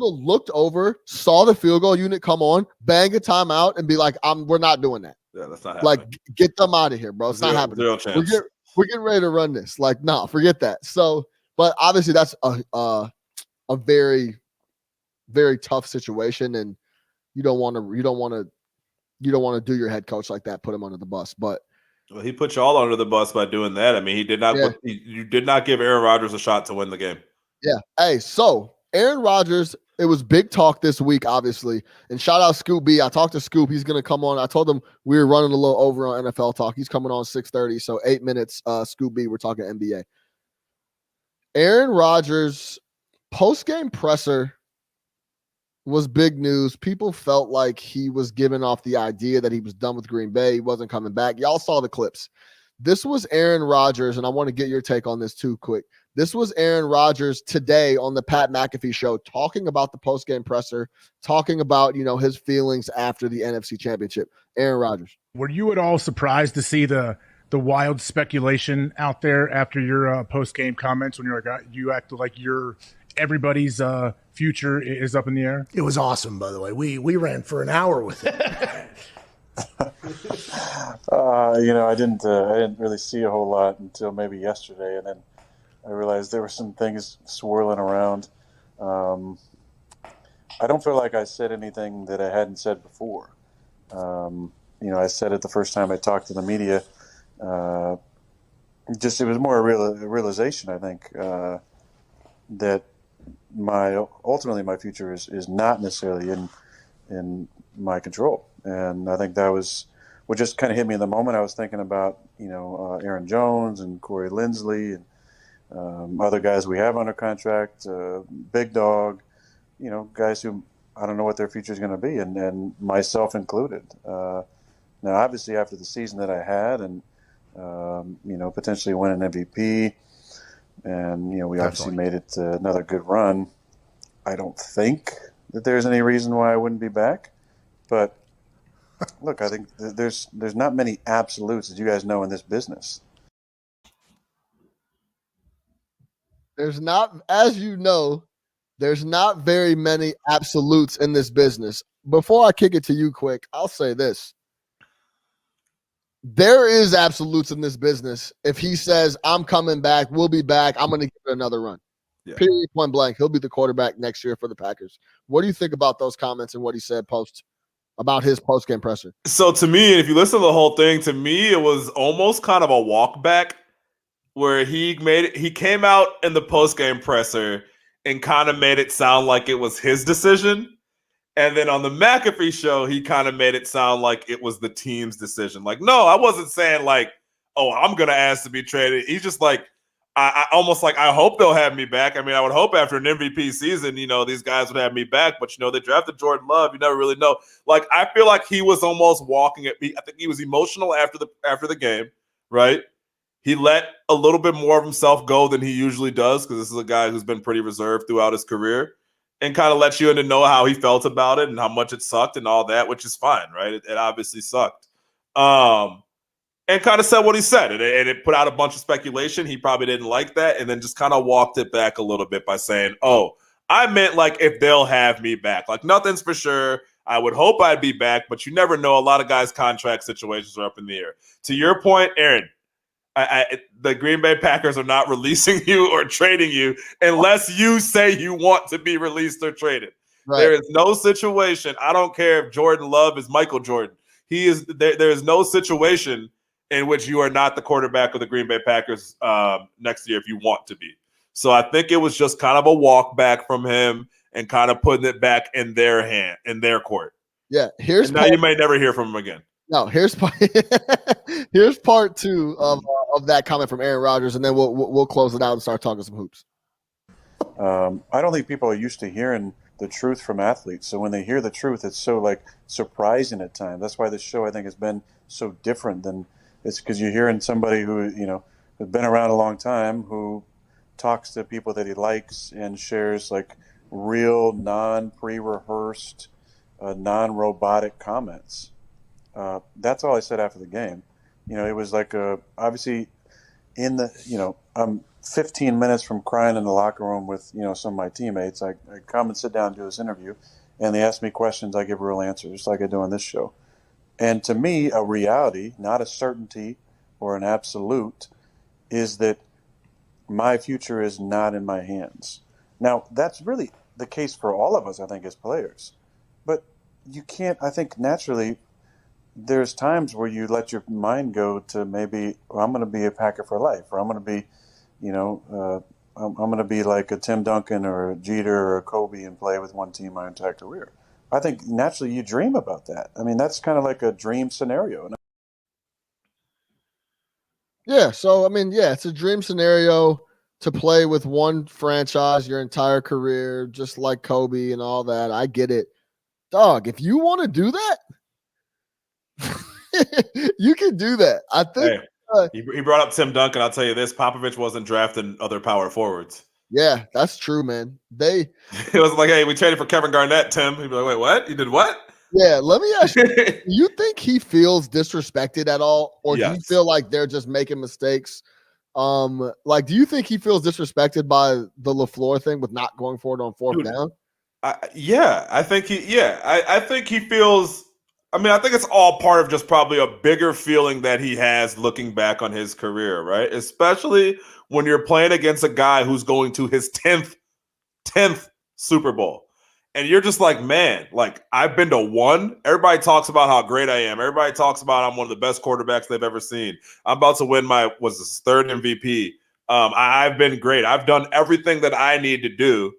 looked over, saw the field goal unit come on, bang a timeout, and be like, we're not doing that. Yeah, that's not happening. Like, get them out of here, bro. It's not happening. Zero chance. We're getting ready to run this. Like, no, forget that. So, but obviously that's a very, very tough situation, and you don't want to do your head coach like that, put him under the bus. But he put you all under the bus by doing that. I mean, he did not. You did not give Aaron Rodgers a shot to win the game. Yeah. Hey, so Aaron Rodgers. It was big talk this week, obviously. And shout out Scoop B. I talked to Scoop. He's going to come on. I told him we were running a little over on NFL talk. He's coming on 6:30, so 8 minutes. Scoop B, we're talking NBA. Aaron Rodgers' post-game presser was big news. People felt like he was giving off the idea that he was done with Green Bay. He wasn't coming back. Y'all saw the clips. This was Aaron Rodgers, and I want to get your take on this too quick. This was Aaron Rodgers today on the Pat McAfee show, talking about the post-game presser, talking about, you know, his feelings after the NFC Championship. Aaron Rodgers. Were you at all surprised to see the wild speculation out there after your post-game comments when you're like, you acted like everybody's future is up in the air? It was awesome, by the way. We ran for an hour with it. I didn't really see a whole lot until maybe yesterday, and then I realized there were some things swirling around. I don't feel like I said anything that I hadn't said before. I said it the first time I talked to the media. It was more a realization, I think, that ultimately my future is not necessarily in my control. And I think that was what just kind of hit me in the moment. I was thinking about, Aaron Jones and Corey Linsley and other guys we have under contract, Big Dog, guys who I don't know what their future is going to be, and myself included. Now, obviously, after the season that I had and, potentially win an MVP, and, we obviously made it another good run, I don't think that there's any reason why I wouldn't be back. But, look, I think there's not many absolutes, as you guys know, in this business. There's not, as you know, there's not very many absolutes in this business. Before I kick it to you quick, I'll say this. There is absolutes in this business. If he says, I'm coming back, we'll be back, I'm going to give it another run. Yeah. Period, point blank. He'll be the quarterback next year for the Packers. What do you think about those comments and what he said about his post-game presser? So to me, if you listen to the whole thing, to me, it was almost kind of a walk back where he came out in the post-game presser and kind of made it sound like it was his decision. And then on the McAfee show, he kind of made it sound like it was the team's decision. Like, no, I wasn't saying like, oh, I'm going to ask to be traded. He's just like, I almost like, I hope they'll have me back. I mean, I would hope after an MVP season, these guys would have me back. But, they drafted Jordan Love. You never really know. Like, I feel like he was almost walking at me. I think he was emotional after the game, right? He let a little bit more of himself go than he usually does because this is a guy who's been pretty reserved throughout his career and kind of let you in to know how he felt about it and how much it sucked and all that, which is fine, right? It obviously sucked. And kind of said what he said. And it put out a bunch of speculation. He probably didn't like that and then just kind of walked it back a little bit by saying, oh, I meant like if they'll have me back. Like nothing's for sure. I would hope I'd be back, but you never know. A lot of guys' contract situations are up in the air. To your point, Aaron, the Green Bay Packers are not releasing you or trading you unless you say you want to be released or traded. Right. There is no situation. I don't care if Jordan Love is Michael Jordan. He is. There is no situation in which you are not the quarterback of the Green Bay Packers next year if you want to be. So I think it was just kind of a walk back from him and kind of putting it back in their hand, in their court. Yeah. And now you may never hear from him again. No, here's part two of that comment from Aaron Rodgers, and then we'll close it out and start talking some hoops. I don't think people are used to hearing the truth from athletes. So when they hear the truth, it's so like surprising at times. That's why this show I think has been so different than it's because you're hearing somebody who has been around a long time who talks to people that he likes and shares like real non-pre-rehearsed, non-robotic comments. That's all I said after the game. It was like obviously I'm 15 minutes from crying in the locker room with, some of my teammates. I come and sit down and do this interview, and they ask me questions. I give real answers like I do on this show. And to me, a reality, not a certainty or an absolute, is that my future is not in my hands. Now, that's really the case for all of us, I think, as players. But you can't, I think, naturally, there's times where you let your mind go to maybe, well, I'm going to be a Packer for life, or I'm going to be, I'm going to be like a Tim Duncan or a Jeter or a Kobe and play with one team my entire career. I think naturally you dream about that. I mean, that's kind of like a dream scenario. Yeah. So, I mean, yeah, it's a dream scenario to play with one franchise your entire career, just like Kobe and all that. I get it. Dog, if you want to do that, you can do that. I think he brought up Tim Duncan. I'll tell you this: Popovich wasn't drafting other power forwards. Yeah, that's true, man. It was like, hey, we traded for Kevin Garnett, Tim. He'd be like, wait, what? You did what? Yeah, let me ask you: do you think he feels disrespected at all, or Yes. do you feel like they're just making mistakes? Do you think he feels disrespected by the LaFleur thing with not going forward on fourth down? I think I think he feels. I mean, I think it's all part of just probably a bigger feeling that he has looking back on his career, right? Especially when you're playing against a guy who's going to his 10th Super Bowl. And you're just like, man, like I've been to one. Everybody talks about how great I am. Everybody talks about I'm one of the best quarterbacks they've ever seen. I'm about to win was third MVP. I've been great. I've done everything that I need to do.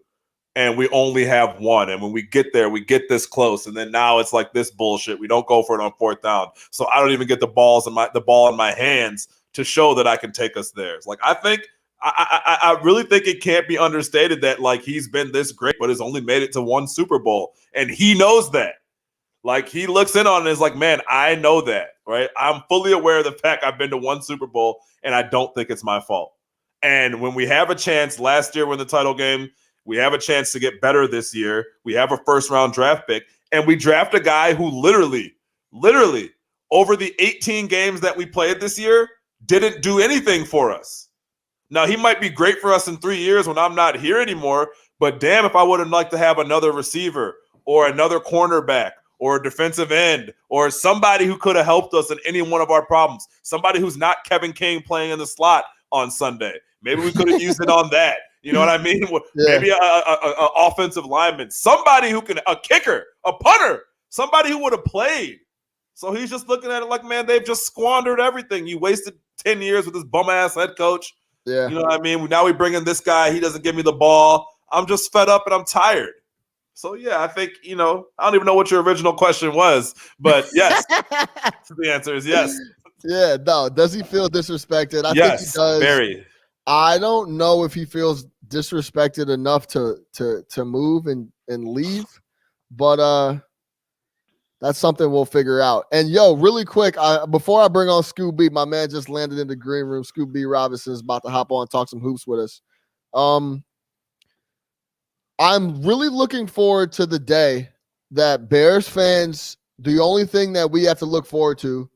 And we only have one. And when we get there, we get this close. And then now it's like this bullshit. We don't go for it on fourth down. So I don't even get the ball in my hands to show that I can take us there. It's like, I really think it can't be understated that like he's been this great, but has only made it to one Super Bowl. And he knows that. Like he looks in on it and is like, man, I know that, right? I'm fully aware of the fact I've been to one Super Bowl and I don't think it's my fault. And when we have a chance last year when the title game, we have a chance to get better this year. We have a first-round draft pick, and we draft a guy who literally, over the 18 games that we played this year, didn't do anything for us. Now, he might be great for us in 3 years when I'm not here anymore, but damn if I wouldn't like to have another receiver or another cornerback or a defensive end or somebody who could have helped us in any one of our problems, somebody who's not Kevin King playing in the slot on Sunday. Maybe we could have used it on that. You know what I mean? Yeah. Maybe a offensive lineman, somebody who can, a kicker, a punter, somebody who would have played. So he's just looking at it like, man, they've just squandered everything. You wasted 10 years with this bum-ass head coach. Yeah. You know what I mean? Now we bring in this guy. He doesn't give me the ball. I'm just fed up and I'm tired. So, yeah, I think, I don't even know what your original question was, but yes, the answer is yes. Yeah, no. Does he feel disrespected? I think he does. Very. I don't know if he feels disrespected enough to move and leave, but that's something we'll figure out. And really quick, before I bring on Scooby, my man just landed in the green room. Scooby Robinson is about to hop on and talk some hoops with us. I'm really looking forward to the day that Bears fans, the only thing that we have to look forward to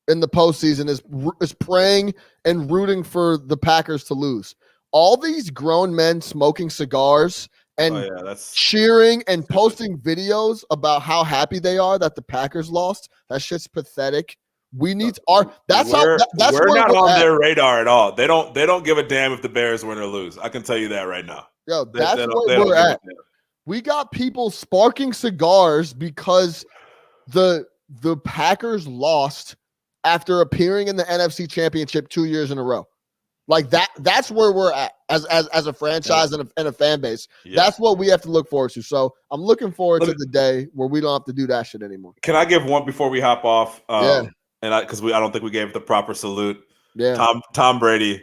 in the postseason is praying and rooting for the Packers to lose. all these grown men smoking cigars and that's cheering and posting videos about how happy they are that the Packers lost. That shit's pathetic. We need our. That's we're not we're on at. their radar at all. They don't give a damn if the Bears win or lose. I can tell you that right now. Yo, They that's don't where we're give a at. damn. We got people sparking cigars because the Packers lost after appearing in the NFC Championship 2 years in a row. Like that's where we're at as a franchise and a fan base. Yeah. That's what we have to look forward to. So I'm looking forward to the day where we don't have to do that shit anymore. Can I give one before we hop off? Yeah. And because I don't think we gave the proper salute. Yeah. Tom Brady,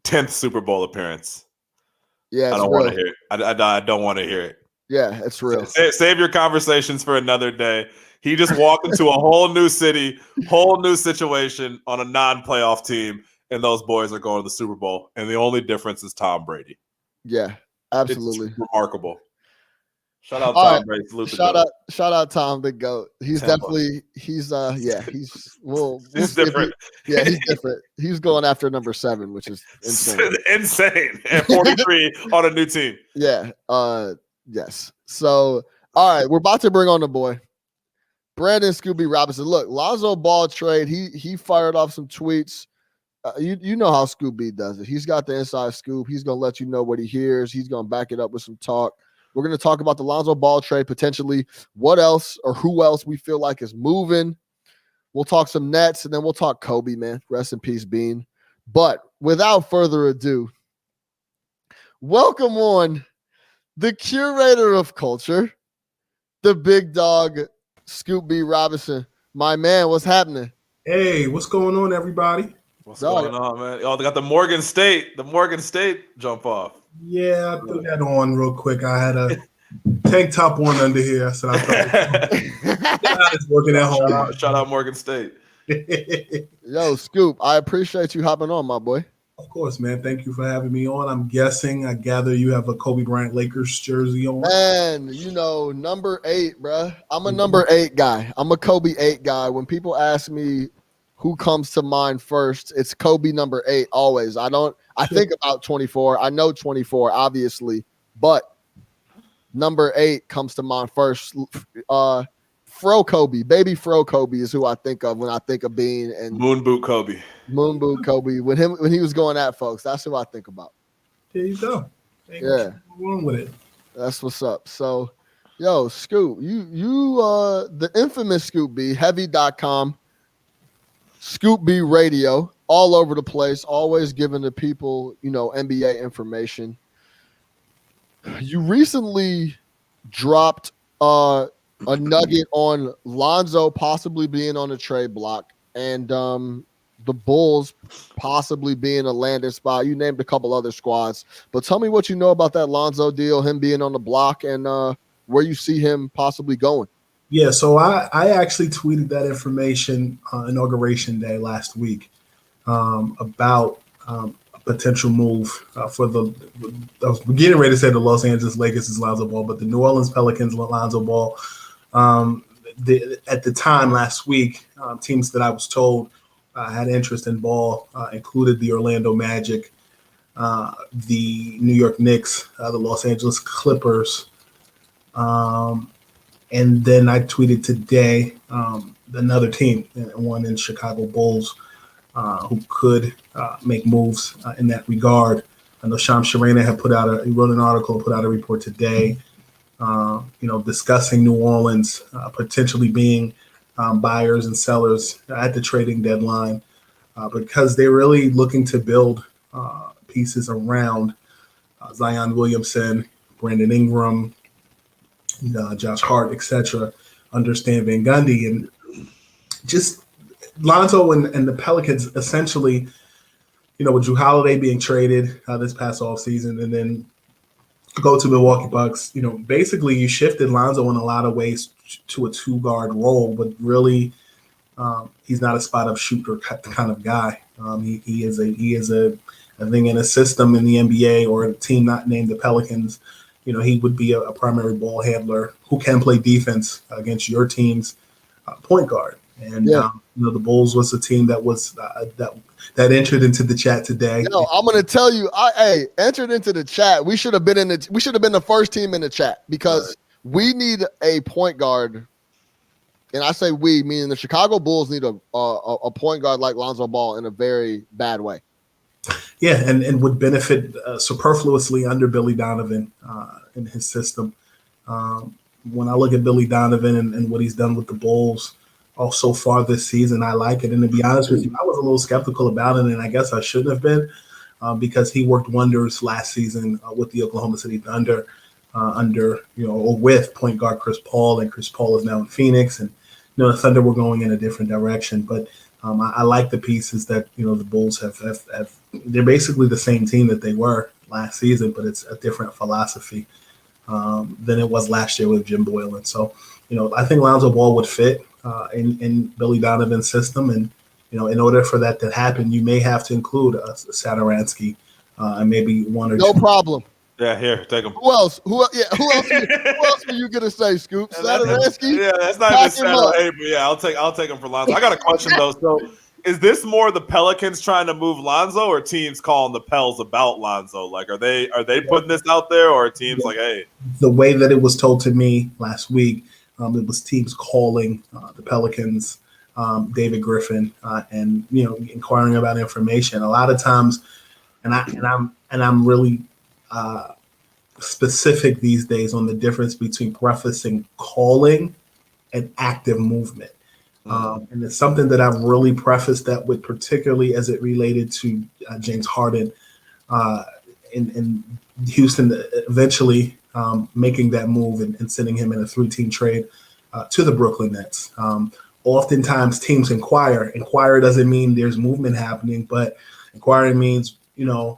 10th Super Bowl appearance. Yeah. I don't want to hear it. I don't want to hear it. Yeah, it's real. Save your conversations for another day. He just walked into a whole new city, whole new situation on a non-playoff team. And those boys are going to the Super Bowl, and the only difference is Tom Brady. Yeah, absolutely. It's remarkable. Shout out Tom Brady. Salute the GOAT. Shout out Tom the GOAT. He's Tampa. he's we'll He's see different. He's different. He's going after number 7, which is insane. Insane. At 43 on a new team. Yeah. Yes. So, all right, we're about to bring on the boy, Brandon Scooby Robinson. Look, Lonzo Ball trade. He fired off some tweets. You know how Scoop B does it. He's got the inside scoop. He's going to let you know what he hears. He's going to back it up with some talk. We're going to talk about the Lonzo Ball trade, potentially what else or who else we feel like is moving. We'll talk some Nets, and then we'll talk Kobe, man. Rest in peace, Bean. But without further ado, welcome on the curator of culture, the big dog, Scoop B Robinson. My man, what's happening? Hey, what's going on, everybody? What's going on, man? Oh, they got the Morgan State jump off. Yeah, I threw that on real quick. I had a tank top on under here, so I thought it's working at home. Shout out Morgan State. Yo, Scoop, I appreciate you hopping on, my boy. Of course, man. Thank you for having me on. I gather you have a Kobe Bryant Lakers jersey on. Man, number 8, bruh. I'm a number 8 guy. I'm a Kobe 8 guy. When people ask me who comes to mind first, it's Kobe number 8 always. I think about 24. I know 24, obviously, but number 8 comes to mind first. Fro Kobe, baby Fro Kobe is who I think of when I think of Bean and Moon Boot Kobe. Moon Boot Kobe. When he was going at folks, that's who I think about. There you go. Yeah, what's wrong with it? That's what's up. So, yo, Scoop, you the infamous Scoop B, heavy.com. Scoop B Radio, all over the place, always giving the people, NBA information. You recently dropped a nugget on Lonzo possibly being on the trade block and the Bulls possibly being a landing spot. You named a couple other squads, but tell me what you know about that Lonzo deal, him being on the block, and where you see him possibly going. Yeah, so I actually tweeted that information Inauguration Day last week about a potential move for I was getting ready to say the Los Angeles Lakers' Lonzo Ball, but the New Orleans Pelicans' Lonzo Ball. At the time last week, teams that I was told had interest in Ball included the Orlando Magic, the New York Knicks, the Los Angeles Clippers, and then I tweeted today another team, one in Chicago Bulls, who could make moves in that regard. I know Shams Charania he wrote an article, put out a report today, discussing New Orleans potentially being buyers and sellers at the trading deadline because they're really looking to build pieces around Zion Williamson, Brandon Ingram, Josh Hart, etc., understand Van Gundy, and just Lonzo and the Pelicans essentially, with Jrue Holiday being traded this past offseason and then go to Milwaukee Bucks, basically you shifted Lonzo in a lot of ways to a 2-guard role, but really he's not a spot-up shooter kind of guy. He is I think in a system in the NBA or a team not named the Pelicans, he would be a primary ball handler who can play defense against your team's point guard. And the Bulls was a team that was that entered into the chat today. Yo, I'm gonna tell you, entered into the chat. We should have been the first team in the chat because we need a point guard. And I say we, meaning the Chicago Bulls need a point guard like Lonzo Ball in a very bad way. Yeah, and would benefit superfluously under Billy Donovan in his system. When I look at Billy Donovan and what he's done with the Bulls so far this season, I like it. And to be honest with you, I was a little skeptical about it, and I guess I shouldn't have been because he worked wonders last season with the Oklahoma City Thunder or with point guard Chris Paul, and Chris Paul is now in Phoenix, and the Thunder were going in a different direction. But I like the pieces that the Bulls have. They're basically the same team that they were last season, but it's a different philosophy than it was last year with Jim Boylan. So, I think Lonzo Ball would fit in Billy Donovan's system, and in order for that to happen, you may have to include Satoransky and maybe one or two. No problem. Yeah, here, take him. Who else? Who else were you gonna say, Scoop? Satoransky? Yeah, that's not even Satoransky, but yeah, I'll take him for Lonzo. I got a question though. So, is this more the Pelicans trying to move Lonzo, or teams calling the Pels about Lonzo? Like, are they putting this out there, or are teams like, hey? The way that it was told to me last week, it was teams calling the Pelicans, David Griffin, and inquiring about information. A lot of times, and I'm really specific these days on the difference between prefacing calling and active movement. And it's something that I've really prefaced that with, particularly as it related to James Harden in Houston, eventually making that move and sending him in a 3-team trade to the Brooklyn Nets. Oftentimes teams inquire. Inquire doesn't mean there's movement happening, but inquiring means,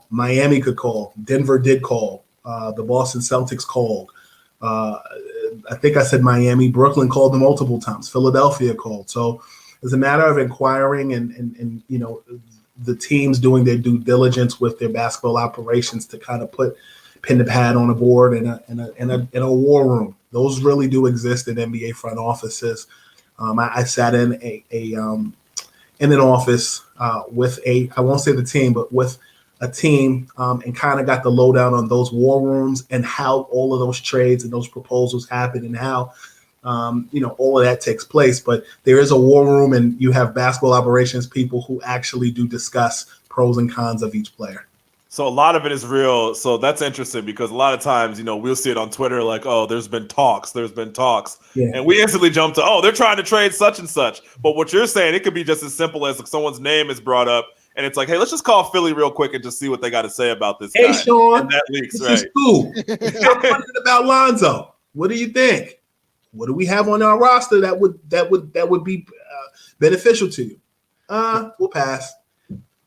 Miami could call. Denver did call. The Boston Celtics called. I think I said Miami. Brooklyn called them multiple times. Philadelphia called. So it's a matter of inquiring and the teams doing their due diligence with their basketball operations to kind of put pen to pad on a board in a war room. Those really do exist in NBA front offices. I sat in in an office with I won't say the team, but with a team and kind of got the lowdown on those war rooms and how all of those trades and those proposals happen and how, all of that takes place. But there is a war room, and you have basketball operations people who actually do discuss pros and cons of each player. So a lot of it is real. So that's interesting because a lot of times, we'll see it on Twitter like, oh, there's been talks. Yeah. And we instantly jump to, oh, they're trying to trade such and such. But what you're saying, it could be just as simple as someone's name is brought up. And it's like, hey, let's just call Philly real quick and just see what they got to say about this guy. Hey, Sean, and that leaks, this right? is cool. I'm wondering about Lonzo. What do you think? What do we have on our roster that would be beneficial to you? We'll pass.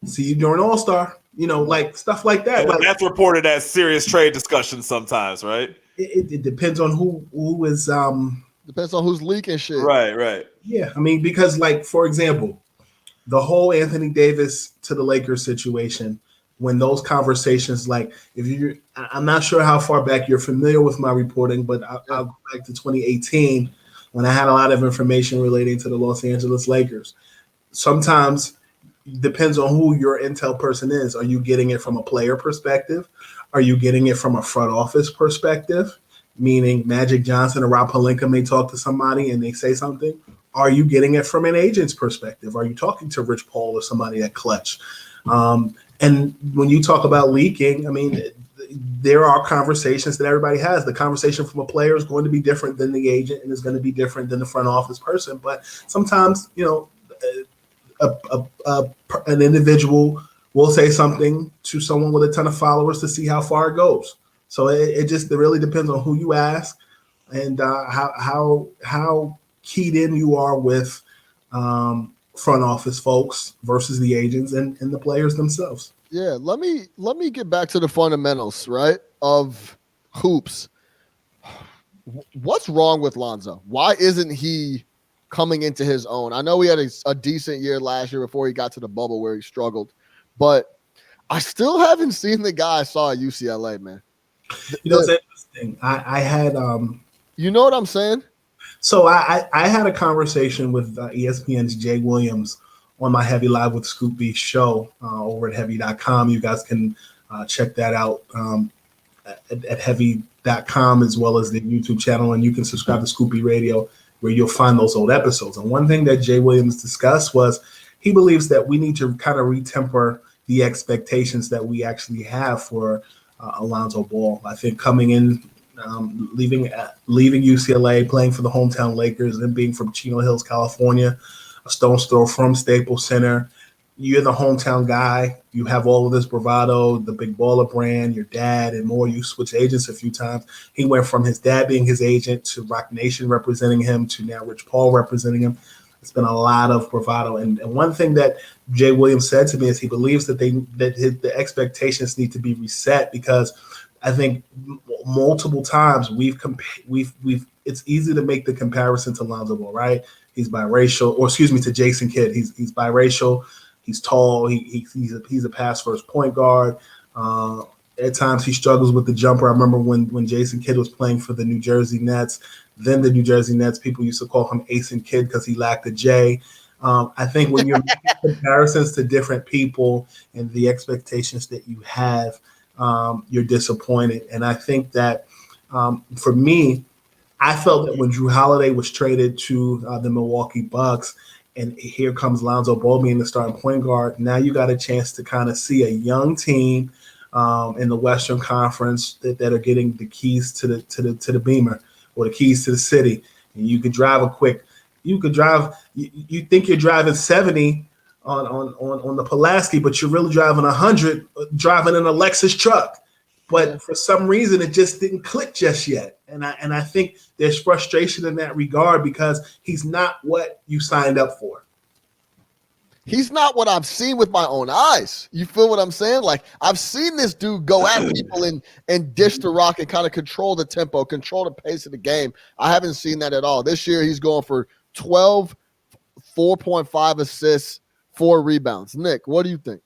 See you during All-Star. Like stuff like that. And that's reported as serious trade discussions sometimes, right? It depends on who is. Depends on who's leaking shit. Right. Yeah, I mean, because like for example, the whole Anthony Davis to the Lakers situation, when those conversations, like I'm not sure how far back you're familiar with my reporting, but I'll go back to 2018 when I had a lot of information relating to the Los Angeles Lakers. Sometimes depends on who your intel person is. Are you getting it from a player perspective? Are you getting it from a front office perspective? Meaning Magic Johnson or Rob Pelinka may talk to somebody and they say something. Are you getting it from an agent's perspective? Are you talking to Rich Paul or somebody at Clutch? And when you talk about leaking, I mean, there are conversations that everybody has. The conversation from a player is going to be different than the agent and is going to be different than the front office person. But sometimes, an individual will say something to someone with a ton of followers to see how far it goes. So it really depends on who you ask and how keyed in you are with front office folks versus the agents and the players themselves. Yeah, let me get back to the fundamentals, right, of hoops. What's wrong with Lonzo? Why isn't he coming into his own? I know he had a decent year last year before he got to the bubble where he struggled, but I still haven't seen the guy I saw at UCLA, man. It's interesting. I had you know what I'm saying? So I had a conversation with ESPN's Jay Williams on my Heavy Live with Scoop B show over at heavy.com. You guys can check that out at heavy.com as well as the YouTube channel, and you can subscribe to Scoop B Radio where you'll find those old episodes. And one thing that Jay Williams discussed was he believes that we need to kind of retemper the expectations that we actually have for Lonzo Ball. I think coming in, leaving UCLA, playing for the hometown Lakers, and being from Chino Hills, California, a stone's throw from Staples Center, you're the hometown guy. You have all of this bravado, the big baller brand, your dad, and more. You switch agents a few times. He went from his dad being his agent to Rock Nation representing him to now Rich Paul representing him. It's been a lot of bravado. And one thing that Jay Williams said to me is he believes that the expectations need to be reset, because I think multiple times it's easy to make the comparison to Lonzo Ball, right? He's biracial, or excuse me, to Jason Kidd. He's biracial. He's tall. He's a pass first point guard. At times he struggles with the jumper. I remember when Jason Kidd was playing for the New Jersey Nets. Then the New Jersey Nets, people used to call him Ace and Kidd because he lacked a J. I think when you're making comparisons to different people and the expectations that you have, you're disappointed. And I think that for me, I felt that when Drew Holiday was traded to the Milwaukee Bucks, and here comes Lonzo Ball being the starting point guard, now you got a chance to kind of see a young team in the Western Conference that are getting the keys to the Beamer, or the keys to the city. And you could drive you think you're driving 70 on the Pulaski, but you're really driving 100, driving in a Lexus truck. But for some reason, it just didn't click just yet. And I think there's frustration in that regard, because he's not what you signed up for. He's not what I've seen with my own eyes. You feel what I'm saying? Like, I've seen this dude go at people and dish the rock and kind of control the tempo, control the pace of the game. I haven't seen that at all. This year, he's going for 12, 4.5 assists, 4 rebounds. Nick, what do you think?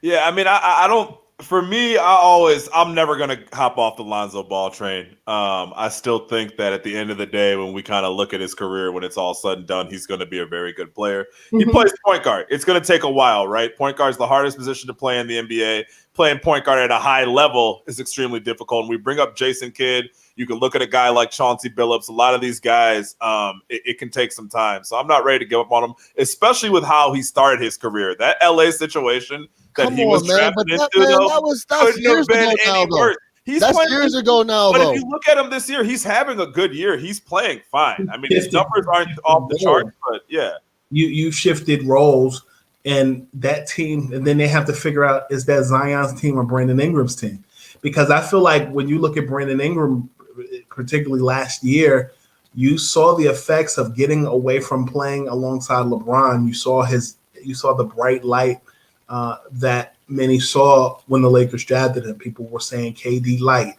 Yeah, I mean, I don't. For me, I'm never going to hop off the Lonzo Ball train. I still think that at the end of the day, when we kind of look at his career, when it's all said and done, he's going to be a very good player. He plays point guard. It's going to take a while, right? Point guard is the hardest position to play in the NBA. Playing point guard at a high level is extremely difficult. And we bring up Jason Kidd. You can look at a guy like Chauncey Billups. A lot of these guys, it can take some time. So I'm not ready to give up on him, especially with how he started his career. That LA situation that he was drafted into, that's years ago now, though. That's years ago now, but though. if you look at him this year, he's having a good year. He's playing fine. I mean, his numbers aren't off the charts, but yeah. You shifted roles, and that team, and then they have to figure out, is that Zion's team or Brandon Ingram's team? Because I feel like when you look at Brandon Ingram, particularly last year, you saw the effects of getting away from playing alongside LeBron. You saw the bright light that many saw when the Lakers drafted him. People were saying KD light,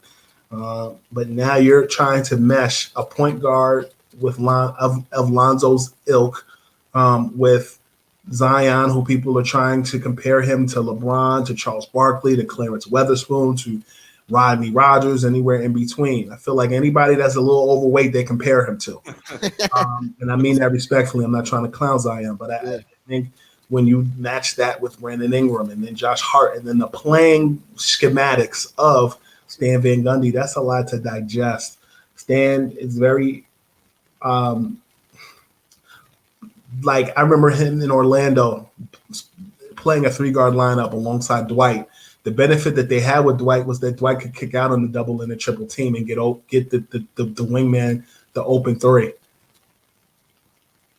but now you're trying to mesh a point guard with of Lonzo's ilk with Zion, who people are trying to compare him to LeBron, to Charles Barkley, to Clarence Weatherspoon, to Rodney Rodgers, anywhere in between. I feel like anybody that's a little overweight, they compare him to. And I mean that respectfully. I'm not trying to clown Zion, but I think when you match that with Brandon Ingram and then Josh Hart and then the playing schematics of Stan Van Gundy, that's a lot to digest. Stan is very like, I remember him in Orlando playing a 3-guard lineup alongside Dwight. The benefit that they had with Dwight was that Dwight could kick out on the double and the triple team and get the wingman the open 3.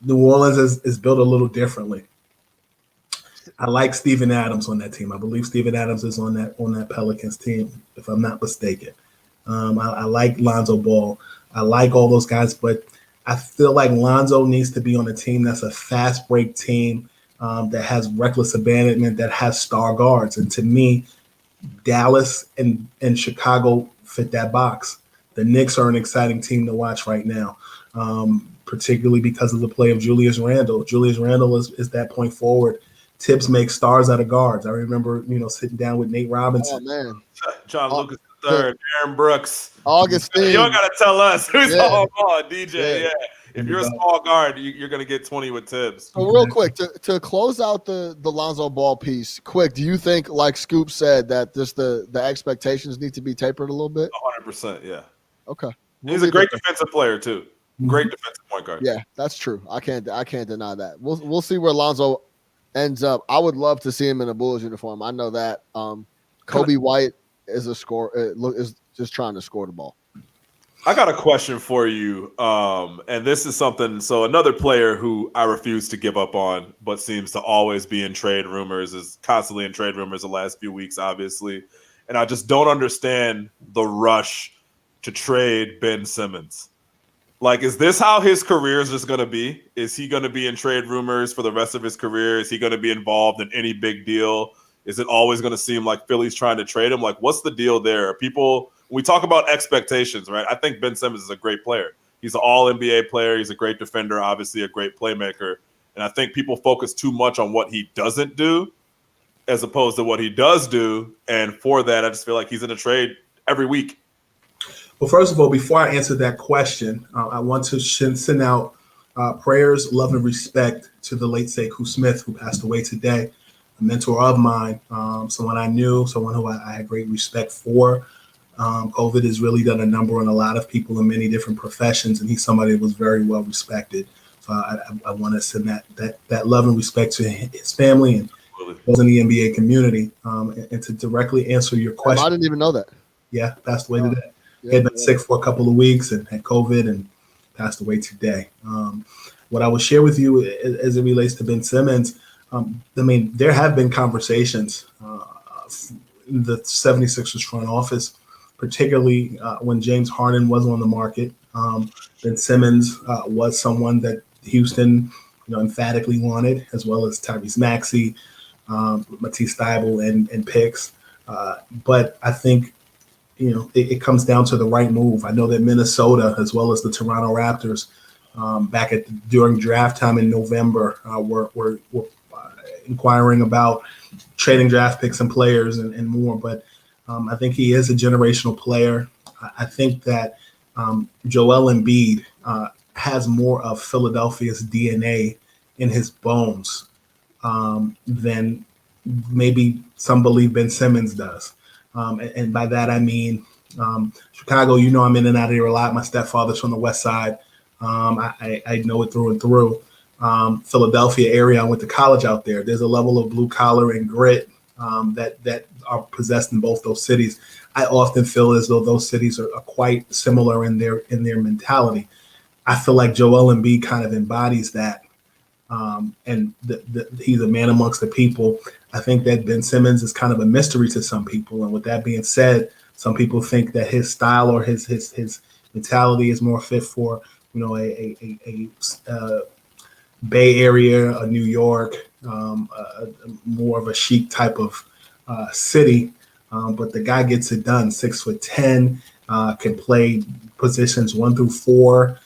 New Orleans is built a little differently. I like Steven Adams on that team. I believe Steven Adams is on that Pelicans team, if I'm not mistaken. I like Lonzo Ball. I like all those guys, but I feel like Lonzo needs to be on a team that's a fast break team that has reckless abandonment, that has star guards. And to me, Dallas and Chicago fit that box. The Knicks are an exciting team to watch right now, particularly because of the play of Julius Randle. Julius Randle is that point forward. Tibbs makes stars out of guards. I remember, sitting down with Nate Robinson. Oh, man. John Lucas III, Aaron Brooks. Augustine. You don't got to tell us who's on DJ. If you're a small guard, you're going to get 20 with Tibbs. So real quick, to close out the Lonzo Ball piece, quick, do you think, like Scoop said, that the expectations need to be tapered a little bit? 100%, yeah. Okay. He's a great defensive player too. Great defensive point guard. Yeah, that's true. I can't deny that. We'll see where Lonzo ends up. I would love to see him in a Bulls uniform. I know that. Kobe White is is just trying to score the ball. I got a question for you, and this is something. So another player who I refuse to give up on, but seems to always be in trade rumors, is constantly in trade rumors the last few weeks, obviously, and I just don't understand the rush to trade Ben Simmons. Like, is this how his career is just going to be? Is he going to be in trade rumors for the rest of his career? Is he going to be involved in any big deal? Is it always going to seem like Philly's trying to trade him? Like, what's the deal there? People, when we talk about expectations, right? I think Ben Simmons is a great player. He's an all-NBA player. He's a great defender, obviously a great playmaker. And I think people focus too much on what he doesn't do as opposed to what he does do. And for that, I just feel like he's in a trade every week. Well, first of all, before I answer that question, I want to send out prayers, love, and respect to the late Sekou Smith, who passed away today, a mentor of mine, someone I knew, someone who I had great respect for. COVID has really done a number on a lot of people in many different professions, and he's somebody that was very well respected. So I want to send that love and respect to his family and those in the NBA community. And to directly answer your question, I didn't even know that. Yeah, passed away today. He had been sick for a couple of weeks and had COVID and passed away today. What I will share with you as it relates to Ben Simmons, there have been conversations in the 76ers front office, particularly when James Harden was on the market. Ben Simmons was someone that Houston emphatically wanted, as well as Tyrese Maxey, Matisse Thybulle, and picks. But I think it comes down to the right move. I know that Minnesota, as well as the Toronto Raptors, during draft time in November, were inquiring about trading draft picks and players and more. But I think he is a generational player. I think that Joel Embiid has more of Philadelphia's DNA in his bones than maybe some believe Ben Simmons does. And by that, I mean, Chicago, I'm in and out of here a lot. My stepfather's from the West Side. I know it through and through. Philadelphia area, I went to college out there. There's a level of blue collar and grit that are possessed in both those cities. I often feel as though those cities are quite similar in their mentality. I feel like Joel Embiid kind of embodies that. And he's a man amongst the people. I think that Ben Simmons is kind of a mystery to some people. And with that being said, some people think that his style or his mentality is more fit for, a Bay Area, a New York, more of a chic type of city. But the guy gets it done. 6'10", can play positions 1 through 4.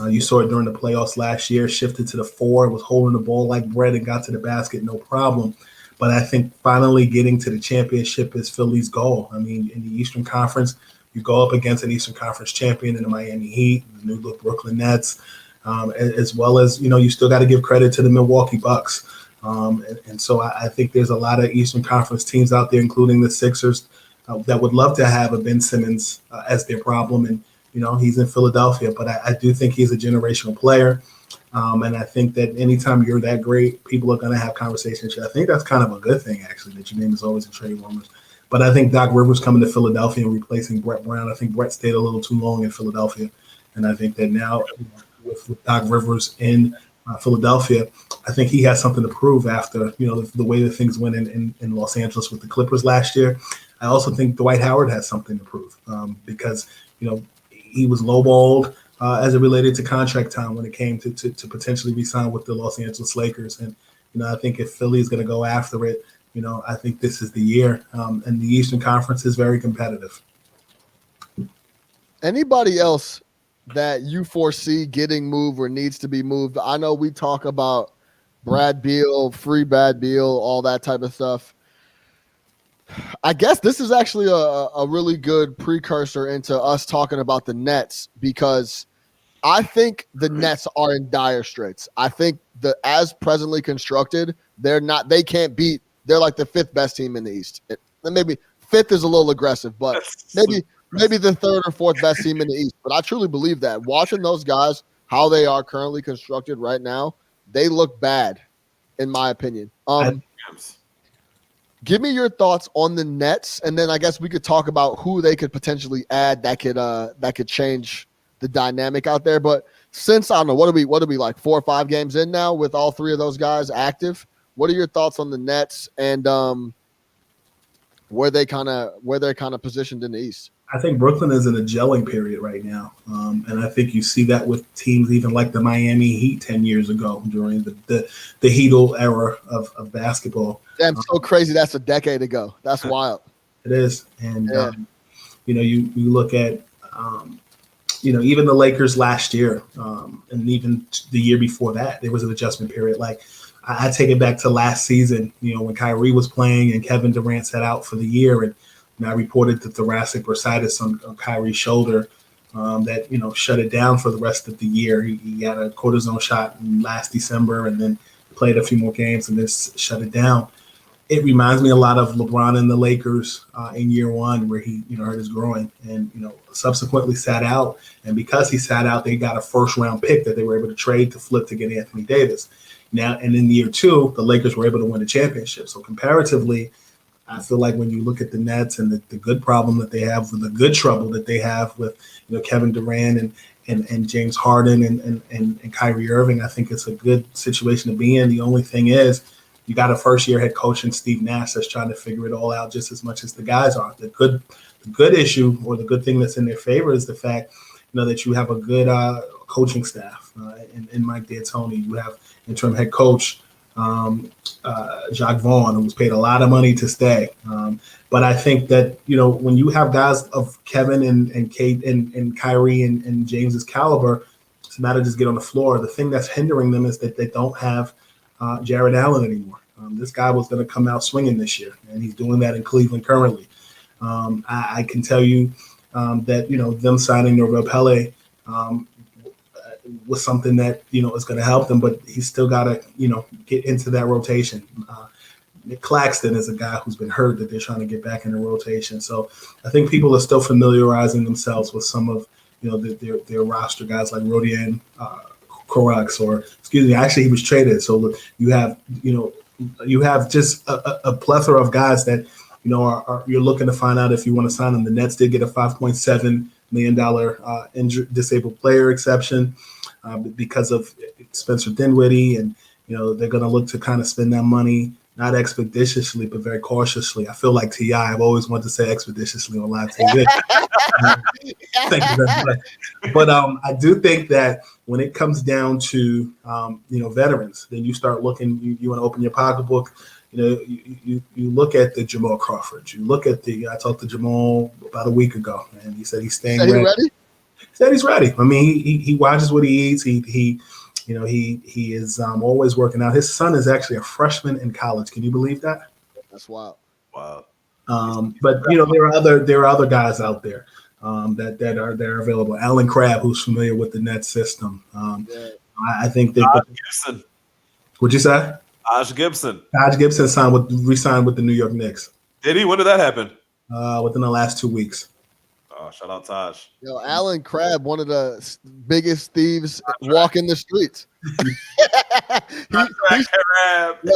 You saw it during the playoffs last year, shifted to the 4, was holding the ball like bread and got to the basket, no problem. But I think finally getting to the championship is Philly's goal. I mean, in the Eastern Conference, you go up against an Eastern Conference champion in the Miami Heat, the new look Brooklyn Nets, as well as, you still got to give credit to the Milwaukee Bucks. And so I think there's a lot of Eastern Conference teams out there, including the Sixers, that would love to have a Ben Simmons as their problem. And, he's in Philadelphia, but I do think he's a generational player. And I think that anytime you're that great, people are going to have conversations. I think that's kind of a good thing, actually, that your name is always in trade rumors. But I think Doc Rivers coming to Philadelphia and replacing Brett Brown, I think Brett stayed a little too long in Philadelphia. And I think that now with Doc Rivers in Philadelphia, I think he has something to prove after, the way that things went in Los Angeles with the Clippers last year. I also think Dwight Howard has something to prove because, he was lowballed as it related to contract time when it came to potentially re-sign with the Los Angeles Lakers. And, I think if Philly is going to go after it, I think this is the year. And the Eastern Conference is very competitive. Anybody else that you foresee getting moved or needs to be moved? I know we talk about Brad Beal, free Brad Beal, all that type of stuff. I guess this is actually a really good precursor into us talking about the Nets, because I think the Nets are in dire straits. I think as presently constructed, they can't beat. They're like the 5th best team in the East. Maybe 5th is a little aggressive, but maybe the 3rd or 4th best team in the East. But I truly believe that watching those guys, how they are currently constructed right now, they look bad, in my opinion. Give me your thoughts on the Nets, and then I guess we could talk about who they could potentially add that could change the dynamic out there. But since I don't know, what are we like 4 or 5 games in now with all 3 of those guys active? What are your thoughts on the Nets and where they're kind of positioned in the East? I think Brooklyn is in a gelling period right now, and I think you see that with teams even like the Miami Heat 10 years ago during the Heatle era of basketball. Damn, so crazy. That's a decade ago. That's wild. It is, and you look at even the Lakers last year, and even the year before that, there was an adjustment period. Like I take it back to last season, when Kyrie was playing and Kevin Durant sat out for the year, and I reported the thoracic bursitis on Kyrie's shoulder that shut it down for the rest of the year. He got a cortisone shot last December and then played a few more games and then shut it down. It reminds me a lot of LeBron and the Lakers in year one, where he hurt his groin and subsequently sat out. And because he sat out, they got a 1st-round pick that they were able to trade to flip to get Anthony Davis. Now, and in year 2, the Lakers were able to win a championship. So comparatively, I feel like when you look at the Nets and the good problem that they have, with the good trouble that they have with Kevin Durant and James Harden and Kyrie Irving, I think it's a good situation to be in. The only thing is, you got a first-year head coach in Steve Nash that's trying to figure it all out just as much as the guys are. The good issue, or the good thing that's in their favor, is the fact that you have a good coaching staff in Mike D'Antoni. You have interim head coach Jacques Vaughn, who was paid a lot of money to stay. But I think that when you have guys of Kevin and Kate and Kyrie and James's caliber, it's a matter of just get on the floor. The thing that's hindering them is that they don't have Jared Allen anymore. This guy was going to come out swinging this year, and he's doing that in Cleveland currently. I can tell you that them signing Norvel Pele was something that is going to help them, but he's still got to get into that rotation. Nick Claxton is a guy who's been hurt that they're trying to get back in the rotation. So I think people are still familiarizing themselves with some of their roster guys like Rodion Korax, or actually he was traded. So you have just a plethora of guys that you're looking to find out if you want to sign them. The Nets did get a $5.7 million disabled player exception because of Spencer Dinwiddie, and they're going to look to kind of spend that money not expeditiously but very cautiously. I feel like T.I. I've always wanted to say expeditiously on live TV. Thank you very much. But I do think that when it comes down to veterans, then you start looking. You want to open your pocketbook. You look at the Jamal Crawford. You look at I talked to Jamal about a week ago, and he said he's staying ready. He said he's ready. I mean, he watches what he eats. He is always working out. His son is actually a freshman in college. Can you believe that? That's wild. Wow. But there are other guys out there that are available. Alan Crabb, who's familiar with the Nets system. I think that. Gibson. What'd you say? Taj Gibson. Taj Gibson re-signed with the New York Knicks. Did he? When did that happen? Within the last 2 weeks. Oh, shout out Taj. Alan Crabb, one of the biggest thieves walking the streets.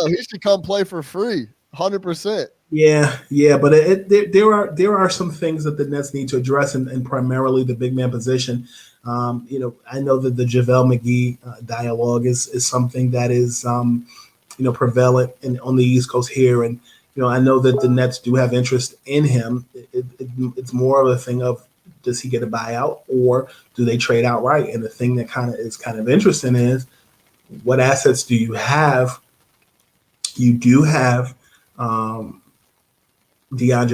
He should come play for free, 100%. Yeah, but there are some things that the Nets need to address, and primarily the big man position. I know that the JaVale McGee dialogue is something that is prevalent on the East Coast here, and I know that the Nets do have interest in him. It's more of a thing of, does he get a buyout or do they trade outright? And the thing that is kind of interesting is, what assets do you have? You do have DeAndre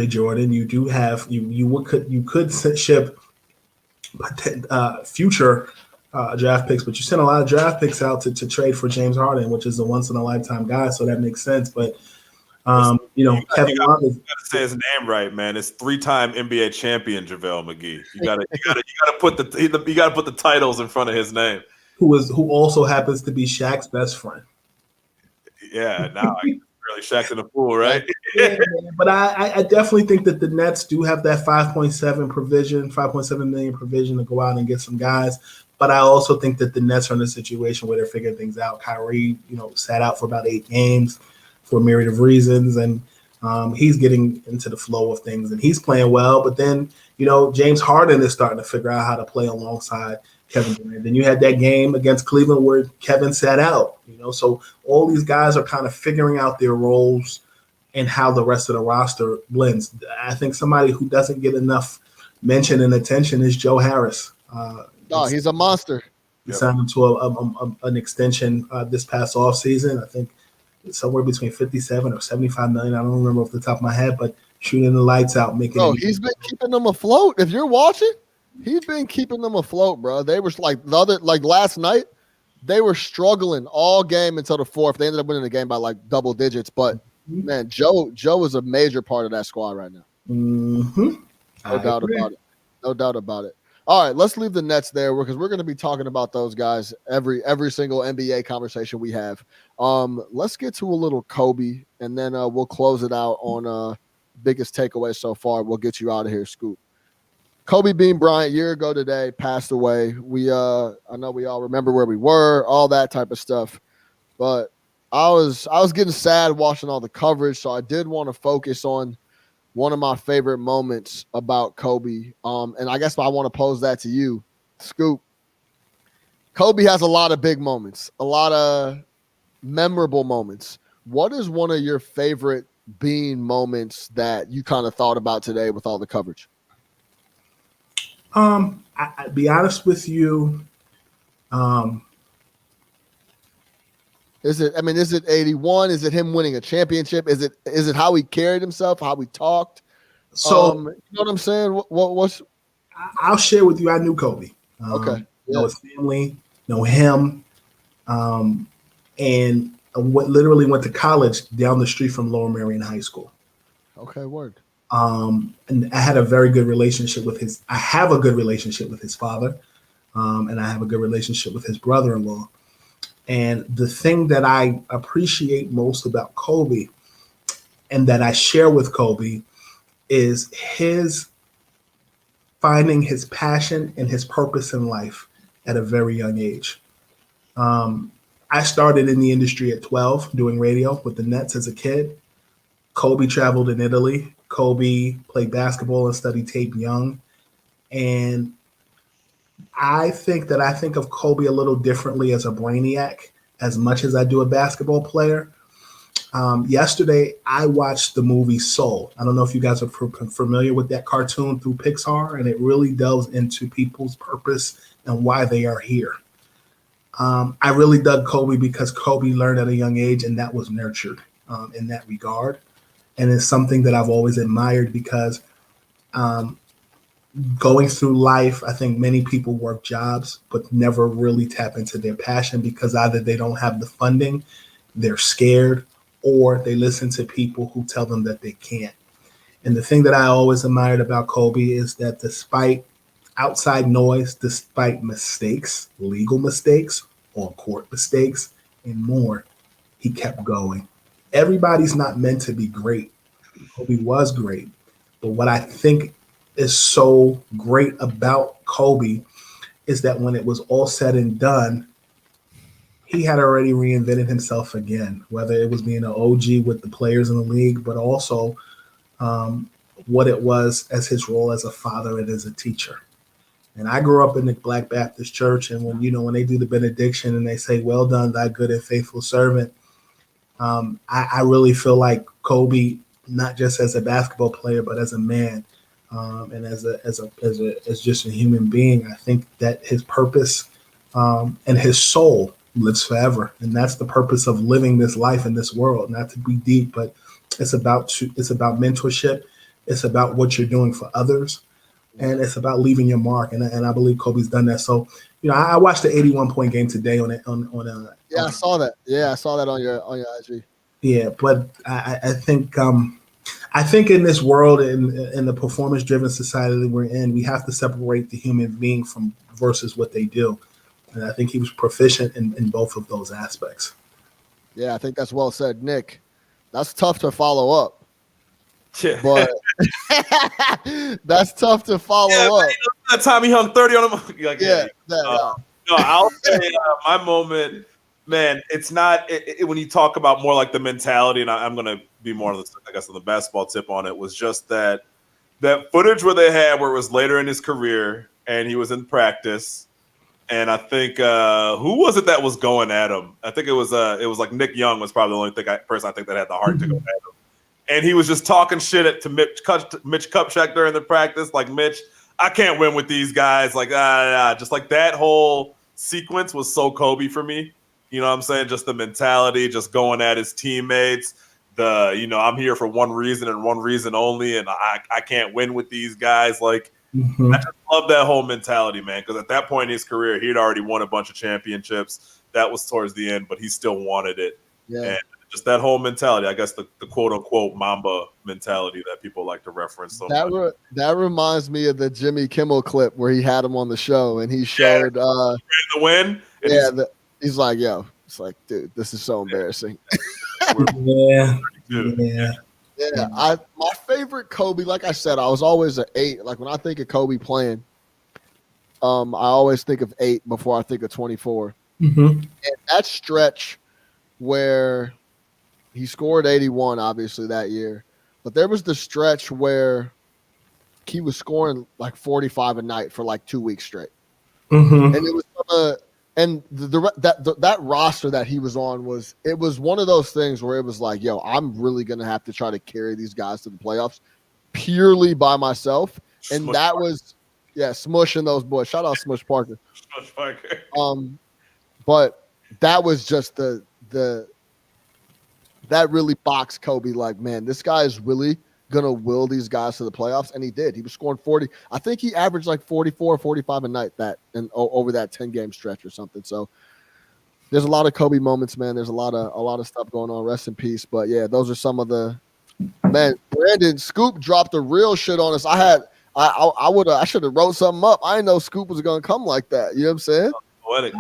Jordan. You do have you could ship future draft picks, but you sent a lot of draft picks out to trade for James Harden, which is a once in a lifetime guy. So that makes sense. But Kevin Love is. You gotta say his name right, man. It's 3-time NBA champion JaVale McGee. You gotta put the titles in front of his name. Who also happens to be Shaq's best friend. Yeah, now I really Shaq's in the pool, right? Yeah, but I definitely think that the Nets do have that 5.7 million provision to go out and get some guys. But I also think that the Nets are in a situation where they're figuring things out. Kyrie, sat out for about 8 games for a myriad of reasons, and he's getting into the flow of things, and he's playing well. But then, James Harden is starting to figure out how to play alongside Kevin Durant. Then you had that game against Cleveland where Kevin sat out. So all these guys are kind of figuring out their roles and how the rest of the roster blends. I think somebody who doesn't get enough mention and attention is Joe Harris. He's a monster. He signed him to an extension this past offseason. I think it's somewhere between 57 or 75 million. I don't remember off the top of my head, but shooting the lights out, making. Oh, he's been keeping them afloat. If you're watching, he's been keeping them afloat, bro. They were last night, they were struggling all game until the fourth. They ended up winning the game by double digits. But man, Joe is a major part of that squad right now. Mm-hmm. No doubt about it. No doubt about it. All right, let's leave the Nets there because we're going to be talking about those guys every single NBA conversation we have. Let's get to a little Kobe, and then we'll close it out on biggest takeaway so far. We'll get you out of here, Scoop. Kobe Bean Bryant, a year ago today, passed away. I know we all remember where we were, all that type of stuff. But I was getting sad watching all the coverage, so I did want to focus on one of my favorite moments about Kobe. And I guess I want to pose that to you, Scoop. Kobe has a lot of big moments, a lot of memorable moments. What is one of your favorite Bean moments that you kind of thought about today with all the coverage? I'd be honest with you. Is it 81? Is it him winning a championship? Is it how he carried himself, how he talked? So you know what I'm saying? What's I'll share with you. I knew Kobe. Okay. Know his family, know him, and literally went to college down the street from Lower Merion High School. Okay, word. And I had a very good relationship with I have a good relationship with his father, and I have a good relationship with his brother-in-law. And the thing that I appreciate most about Kobe and that I share with Kobe is his finding his passion and his purpose in life at a very young age. I started in the industry at 12 doing radio with the Nets as a kid. Kobe traveled in Italy. Kobe played basketball and studied tape young. And I think of Kobe a little differently as a brainiac, as much as I do a basketball player. Yesterday, I watched the movie Soul. I don't know if you guys are familiar with that cartoon through Pixar, and it really delves into people's purpose and why they are here. I really dug Kobe because Kobe learned at a young age, and that was nurtured in that regard. And it's something that I've always admired because going through life, I think many people work jobs, but never really tap into their passion because either they don't have the funding, they're scared, or they listen to people who tell them that they can't. And the thing that I always admired about Kobe is that despite outside noise, despite mistakes, legal mistakes, on-court mistakes, and more, he kept going. Everybody's not meant to be great. Kobe was great. But what I think is so great about Kobe is that when it was all said and done, he had already reinvented himself again, whether it was being an OG with the players in the league, but also what it was as his role as a father and as a teacher. And I grew up in the Black Baptist church, and when they do the benediction and they say, "Well done, thy good and faithful servant," I really feel like Kobe, not just as a basketball player, but as a man, and as just a human being, I think that his purpose and his soul lives forever, and that's the purpose of living this life in this world. Not to be deep, but it's about mentorship. It's about what you're doing for others, and it's about leaving your mark. And I believe Kobe's done that. So, I watched the 81-point game today on. Yeah, I saw that. Yeah, I saw that on your IG. Yeah, but I think in this world, in the performance-driven society that we're in, we have to separate the human being from versus what they do. And I think he was proficient in both of those aspects. Yeah, I think that's well said, Nick. That's tough to follow up, Yeah. but that's tough to follow Yeah, up. man, that time he hung 30 on him. Like, Yeah, no, I'll say my moment, man. It's not when you talk about more like the mentality, and I'm going to be more on the, I guess, on the basketball tip on it. Was just that footage where they had where it was later in his career and he was in practice, and I think who was it that was going at him? I think it was like Nick Young was probably the only person I think that had the heart to go at him. And he was just talking shit to Mitch Kupchak during the practice. Like, Mitch, I can't win with these guys. Like, just like that whole sequence was so Kobe for me. You know what I'm saying? Just the mentality, just going at his teammates. I'm here for one reason and one reason only, and I can't win with these guys. Like, I just love that whole mentality, man, because at that point in his career, he had already won a bunch of championships. That was towards the end, but he still wanted it. Yeah. And just that whole mentality, I guess the quote-unquote Mamba mentality that people like to reference so much. That reminds me of the Jimmy Kimmel clip where he had him on the show and he showed the win. He's like, yo, it's like, dude, this is so embarrassing. Yeah. My favorite Kobe, like I said, I was always an 8. Like when I think of Kobe playing, I always think of 8 before I think of 24. And that stretch where he scored 81, obviously, that year. But there was the stretch where he was scoring like 45 a night for like 2 weeks straight. And it was that roster that he was on was one of those things where it was like, yo, I'm really going to have to try to carry these guys to the playoffs purely by myself. And Smush that Parker. was, Smush and those boys. Shout out Smush Parker. Smush Parker. But that was just that really boxed Kobe. Like, man, this guy is really going to will these guys to the playoffs. And he did. He was scoring 40. I think he averaged like 44 or 45 a night over that 10-game stretch or something. So there's a lot of Kobe moments, man. There's a lot of stuff going on. Rest in peace. But yeah, those are some of the, man, Brandon Scoop dropped the real shit on us. I should have wrote something up. I didn't know Scoop was going to come like that. You know what I'm saying? Poetic.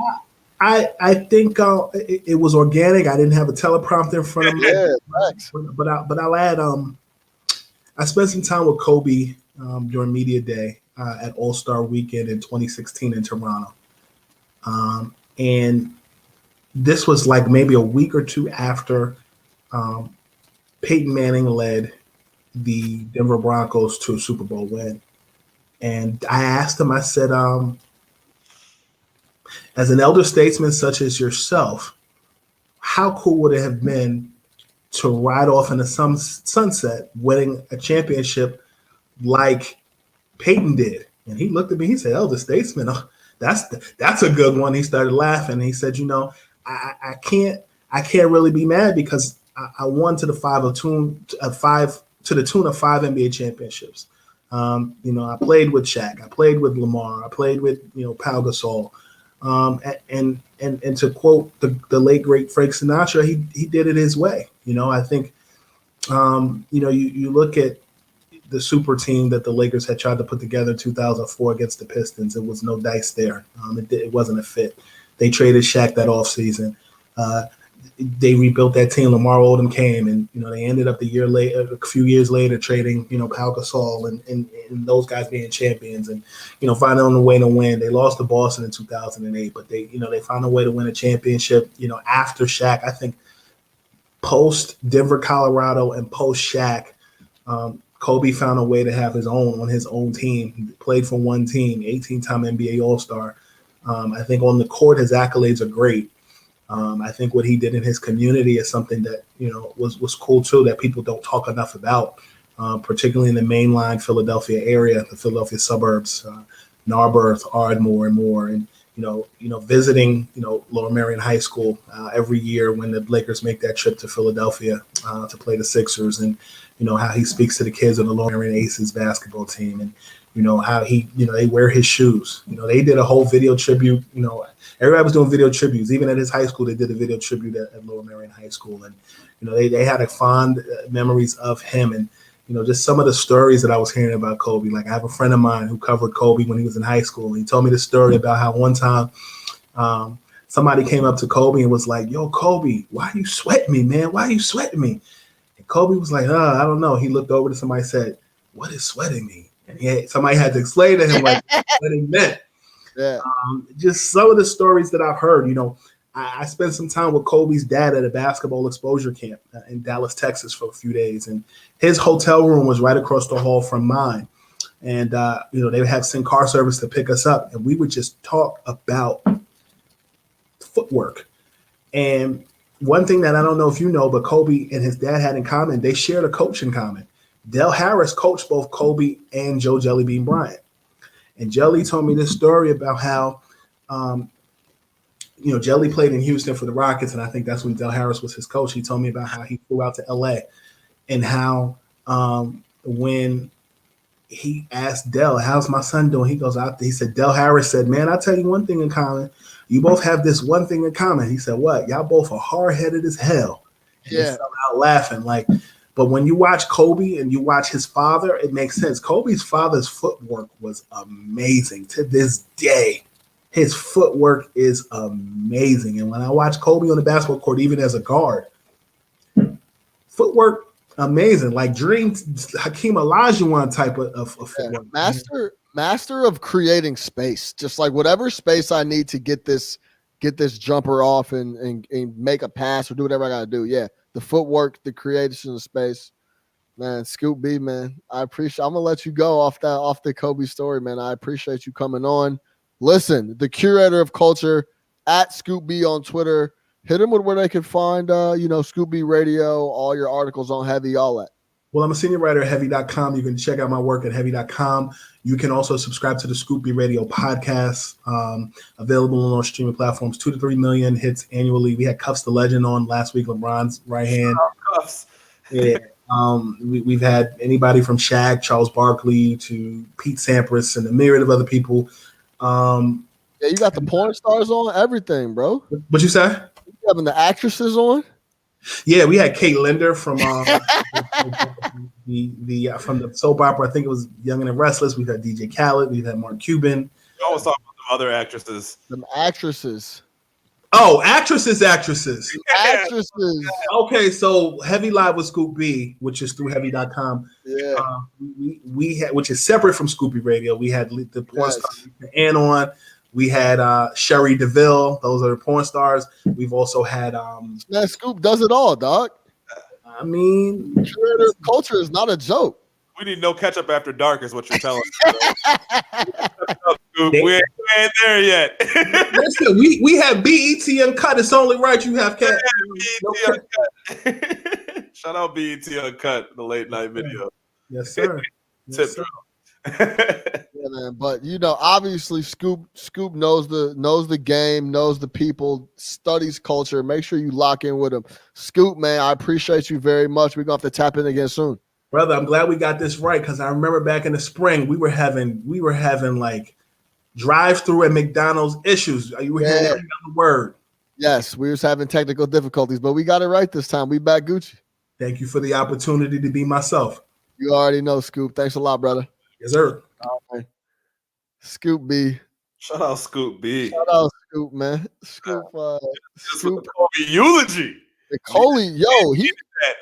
I think it was organic. I didn't have a teleprompter in front of me. Yeah, thanks. But I'll add. I spent some time with Kobe during media day at All-Star Weekend in 2016 in Toronto, and this was like maybe a week or two after Peyton Manning led the Denver Broncos to a Super Bowl win, and I asked him. I said, as an elder statesman such as yourself, how cool would it have been to ride off in the sunset, winning a championship like Peyton did? And he looked at me. He said, "Elder statesman, that's a good one." He started laughing. And he said, I can't really be mad because I won to the tune of 5 NBA championships. I played with Shaq. I played with Lamar. I played with Pau Gasol. And to quote the late great Frank Sinatra, he did it his way. I think you look at the super team that the Lakers had tried to put together in 2004 against the Pistons. It was no dice there. It wasn't a fit. They traded Shaq that offseason. They rebuilt that team. Lamar Odom came, and they ended up a few years later trading Pau Gasol and those guys being champions and finding a way to win. They lost to Boston in 2008, but they found a way to win a championship. After Shaq, I think post Denver, Colorado, and post Shaq, Kobe found a way to have his own team. He played for one team, 18-time NBA All-Star. I think on the court, his accolades are great. I think what he did in his community is something that was cool too, that people don't talk enough about, particularly in the mainline Philadelphia area, the Philadelphia suburbs, Narberth, Ardmore, and more, and visiting Lower Merion High School every year when the Lakers make that trip to Philadelphia to play the Sixers, and how he speaks to the kids on the Lower Merion Aces basketball team, and how he, they wear his shoes. They did a whole video tribute. Everybody was doing video tributes. Even at his high school, they did a video tribute at Lower Merion High School. And, they had a fond memories of him. And, just some of the stories that I was hearing about Kobe. Like, I have a friend of mine who covered Kobe when he was in high school. And he told me the story about how one time somebody came up to Kobe and was like, "Yo, Kobe, why you sweating me, man? Why you sweating me?" And Kobe was like, I don't know. He looked over to somebody and said, "What is sweating me?" And somebody had to explain to him what it meant. Yeah. Just some of the stories that I've heard. I spent some time with Kobe's dad at a basketball exposure camp in Dallas, Texas for a few days. And his hotel room was right across the hall from mine. And, they would have send car service to pick us up. And we would just talk about footwork. And one thing that I don't know if you know, but Kobe and his dad had in common, they shared a coach in common. Del Harris coached both Kobe and Joe Jellybean Bryant. And Jelly told me this story about how, Jelly played in Houston for the Rockets, and I think that's when Del Harris was his coach. He told me about how he flew out to L.A. and how when he asked Del, "How's my son doing?" He goes out there. He said, Del Harris said, "Man, I'll tell you one thing in common. You both have this one thing in common." He said, "What? Y'all both are hard-headed as hell." And he fell out laughing. But when you watch Kobe and you watch his father, it makes sense. Kobe's father's footwork was amazing. To this day, his footwork is amazing. And when I watch Kobe on the basketball court, even as a guard, footwork amazing. Like Dream Hakeem Olajuwon type of footwork. Master of creating space. Just like whatever space I need to get this jumper off and make a pass or do whatever I gotta do. Yeah. The footwork, the creation of space, man. Scoop B, man. I'm gonna let you go off the Kobe story, man. I appreciate you coming on. Listen, the curator of culture at Scoop B on Twitter. Hit them with where they can find, Scoop B Radio, all your articles on Heavy, all that. Well, I'm a senior writer at Heavy.com. You can check out my work at Heavy.com. You can also subscribe to the Scoop B Radio podcast, available on all streaming platforms. 2 to 3 million hits annually. We had Cuffs the Legend on last week, LeBron's right hand. Cuffs. Yeah. We've had anybody from Shaq, Charles Barkley, to Pete Sampras, and a myriad of other people. Yeah, you got the porn stars on, everything, bro. What you say? You having the actresses on? Yeah, we had Kate Linder from from the soap opera. I think it was Young and the Restless. We've had DJ Khaled. We've had Mark Cuban. You always talk about the other actresses. Some actresses. Oh, actresses. Actresses. Okay, so Heavy Live with Scoop B, which is through Heavy.com. Yeah. We had, which is separate from Scoop B Radio. We had the porn star Ann on. We had Sherry DeVille. Those are the porn stars. We've also had man, Scoop does it all, dog. I mean, curator of culture is not a joke. We need no catch up after dark, is what you're telling us. We ain't there yet. Listen, we have BET Uncut. It's only right you have cat. Shout out BET Uncut, the late night video. Yes, sir. Yes, sir. Yeah, man. But obviously, Scoop knows the game, knows the people, studies culture. Make sure you lock in with him. Scoop, man, I appreciate you very much. We're gonna have to tap in again soon. Brother, I'm glad we got this right, because I remember back in the spring we were having like drive-through at McDonald's issues. You were hearing every other word. Yes, we was having technical difficulties, but we got it right this time. We back Gucci. Thank you for the opportunity to be myself. You already know, Scoop. Thanks a lot, brother. Yes, sir. All right. Scoop B. Shout out Scoop B. Shout out Scoop, man. Scoop. Scoop Kobe eulogy. Coley, yo, he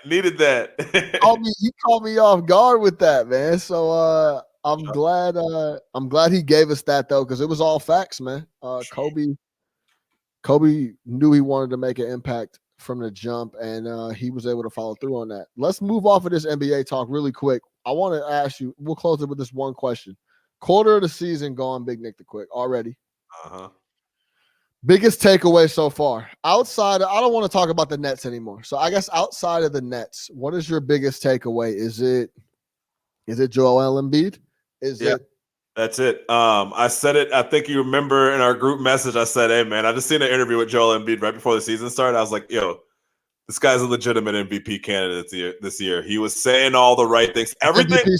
needed that. He caught me off guard with that, man. So I'm glad he gave us that though, because it was all facts, man. Kobe knew he wanted to make an impact from the jump, and he was able to follow through on that. Let's move off of this NBA talk really quick. I want to ask you, we'll close it with this one question. Quarter of the season gone, Big Nick the Quick, already. Uh-huh. Biggest takeaway so far. Outside, I don't want to talk about the Nets anymore. So I guess outside of the Nets, what is your biggest takeaway? Is it Joel Embiid? That's it. I said it. I think you remember in our group message, I said, "Hey man, I just seen an interview with Joel Embiid right before the season started." I was like, "Yo, this guy's a legitimate MVP candidate this year." He was saying all the right things. Everything.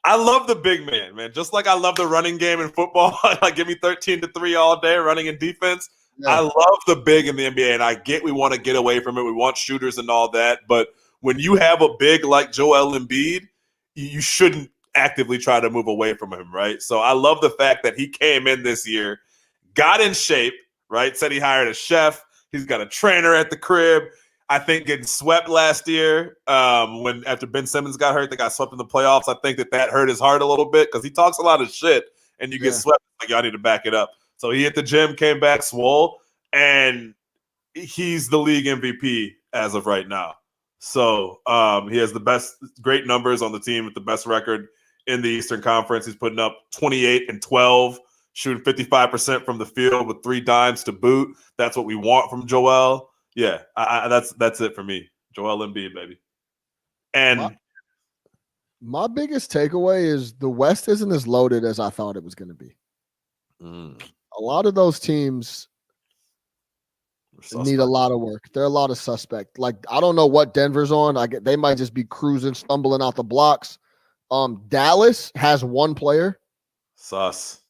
I love the big man. Just like I love the running game in football. Like, give me 13-3 all day running in defense. Yeah. I love the big in the NBA, and I get we want to get away from it. We want shooters and all that. But when you have a big like Joel Embiid, you shouldn't actively try to move away from him, right? So I love the fact that he came in this year, got in shape, right? Said he hired a chef. He's got a trainer at the crib. I think getting swept last year when after Ben Simmons got hurt, they got swept in the playoffs. I think that hurt his heart a little bit because he talks a lot of shit, and you get swept. Like, y'all need to back it up. So he hit the gym, came back swole, and he's the league MVP as of right now. So he has the best, great numbers on the team with the best record in the Eastern Conference. He's putting up 28 and 12, shooting 55% from the field with 3 dimes to boot. That's what we want from Joel. Yeah, that's it for me. Joel Embiid, baby. And my biggest takeaway is the West isn't as loaded as I thought it was going to be. A lot of those teams need a lot of work. They're a lot of suspect. Like, I don't know what Denver's on. They might just be cruising, stumbling out the blocks. Dallas has one player. Sus.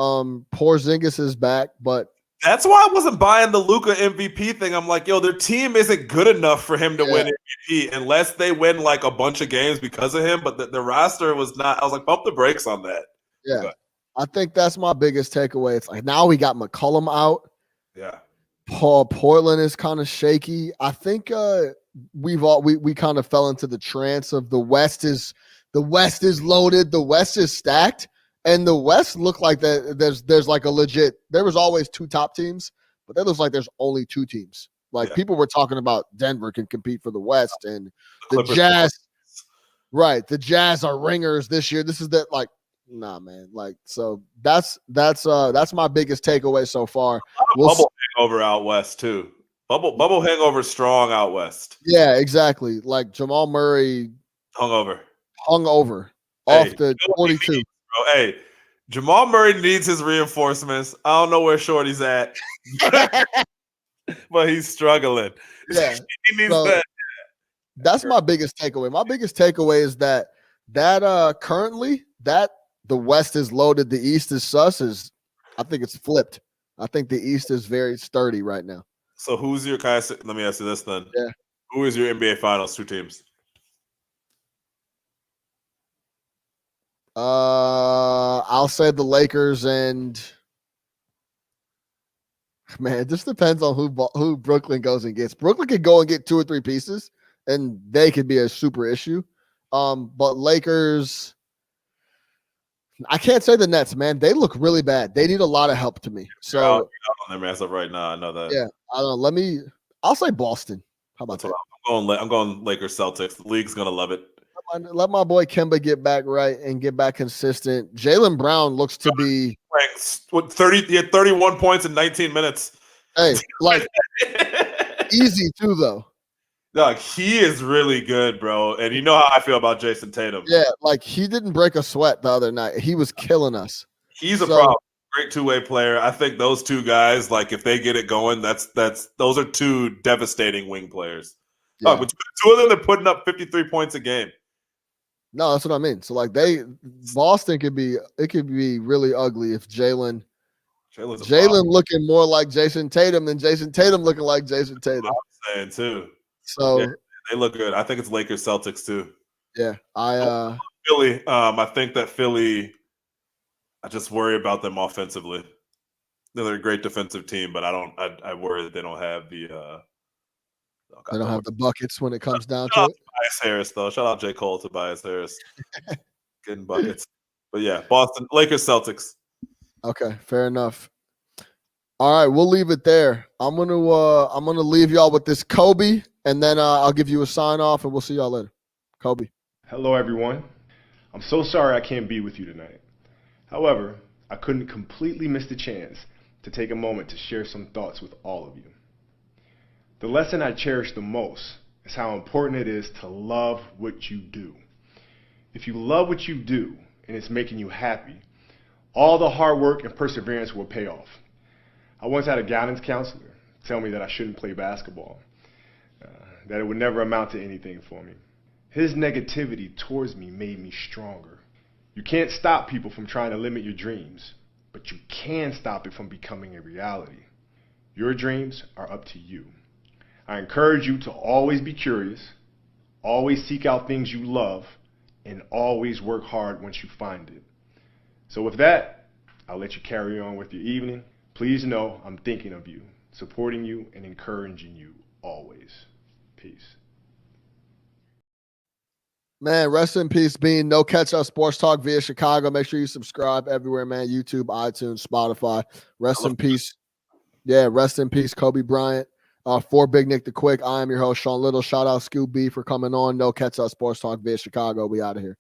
Porzingis is back, but that's why I wasn't buying the Luka MVP thing. I'm like, yo, their team isn't good enough for him to win MVP unless they win like a bunch of games because of him. But the roster was not. I was like, pump the brakes on that. Yeah, okay. I think that's my biggest takeaway. It's like now we got McCollum out. Yeah, Portland is kind of shaky. I think we kind of fell into the trance of the West is loaded, the West is stacked. And the West looked like that. There's like a legit. There was always 2 top teams, but that looks like there's only 2 teams. Like people were talking about Denver can compete for the West, and the Jazz. Right, the Jazz are ringers this year. This is that like, nah, man. Like, so that's my biggest takeaway so far. Bubble hangover out West too. Bubble hangover strong out West. Yeah, exactly. Like Jamal Murray hung over off the 42. Bro, hey, Jamal Murray needs his reinforcements. I don't know where Shorty's at, but he's struggling. Yeah, he needs that. That's my biggest takeaway. My biggest takeaway is that currently that the West is loaded, the East is sus. I think it's flipped. I think the East is very sturdy right now. So who's your guy? Let me ask you this then. Yeah. Who is your NBA Finals 2 teams? I'll say the Lakers, and man, it just depends on who Brooklyn goes and gets. Brooklyn could go and get 2 or 3 pieces, and they could be a super issue. But Lakers, I can't say the Nets, man. They look really bad. They need a lot of help to me. So you're out on them as of right now. I know that. Yeah, I don't know. I'll say Boston. How about that? I'm going Lakers Celtics. The league's gonna love it. Let my boy Kemba get back right and get back consistent. Jaylen Brown looks to be 30. He had 31 points in 19 minutes. Hey, like easy too though. Like, he is really good, bro. And you know how I feel about Jason Tatum. Yeah, like he didn't break a sweat the other night. He was killing us. He's a problem. Great 2-way player. I think those 2 guys, like if they get it going, those are 2 devastating wing players. Yeah. But 2 of them, they're putting up 53 points a game. No, that's what I mean. So like Boston could be really ugly if Jaylen looking more like Jason Tatum than Jason Tatum looking like Jason Tatum. I'm saying too. So yeah, they look good. I think it's Lakers Celtics too. Yeah, Philly. I think that Philly. I just worry about them offensively. They're a great defensive team, but I worry that they don't have the. They don't have the buckets when it comes down to it. Tobias Harris, though. Shout out J. Cole, Tobias Harris, getting buckets. But yeah, Boston, Lakers, Celtics. Okay, fair enough. All right, we'll leave it there. I'm gonna leave y'all with this Kobe, and then I'll give you a sign off, and we'll see y'all later. Kobe. Hello, everyone. I'm so sorry I can't be with you tonight. However, I couldn't completely miss the chance to take a moment to share some thoughts with all of you. The lesson I cherish the most is how important it is to love what you do. If you love what you do and it's making you happy, all the hard work and perseverance will pay off. I once had a guidance counselor tell me that I shouldn't play basketball, that it would never amount to anything for me. His negativity towards me made me stronger. You can't stop people from trying to limit your dreams, but you can stop it from becoming a reality. Your dreams are up to you. I encourage you to always be curious, always seek out things you love, and always work hard once you find it. So with that, I'll let you carry on with your evening. Please know I'm thinking of you, supporting you, and encouraging you always. Peace. Man, rest in peace, Bean. No Catch Up Sports Talk via Chicago. Make sure you subscribe everywhere, man. YouTube, iTunes, Spotify. Rest in peace. Yeah, rest in peace, Kobe Bryant. For Big Nick the Quick, I am your host, Sean Little. Shout out Scoop B for coming on. No Catch Up Sports Talk via Chicago. We out of here.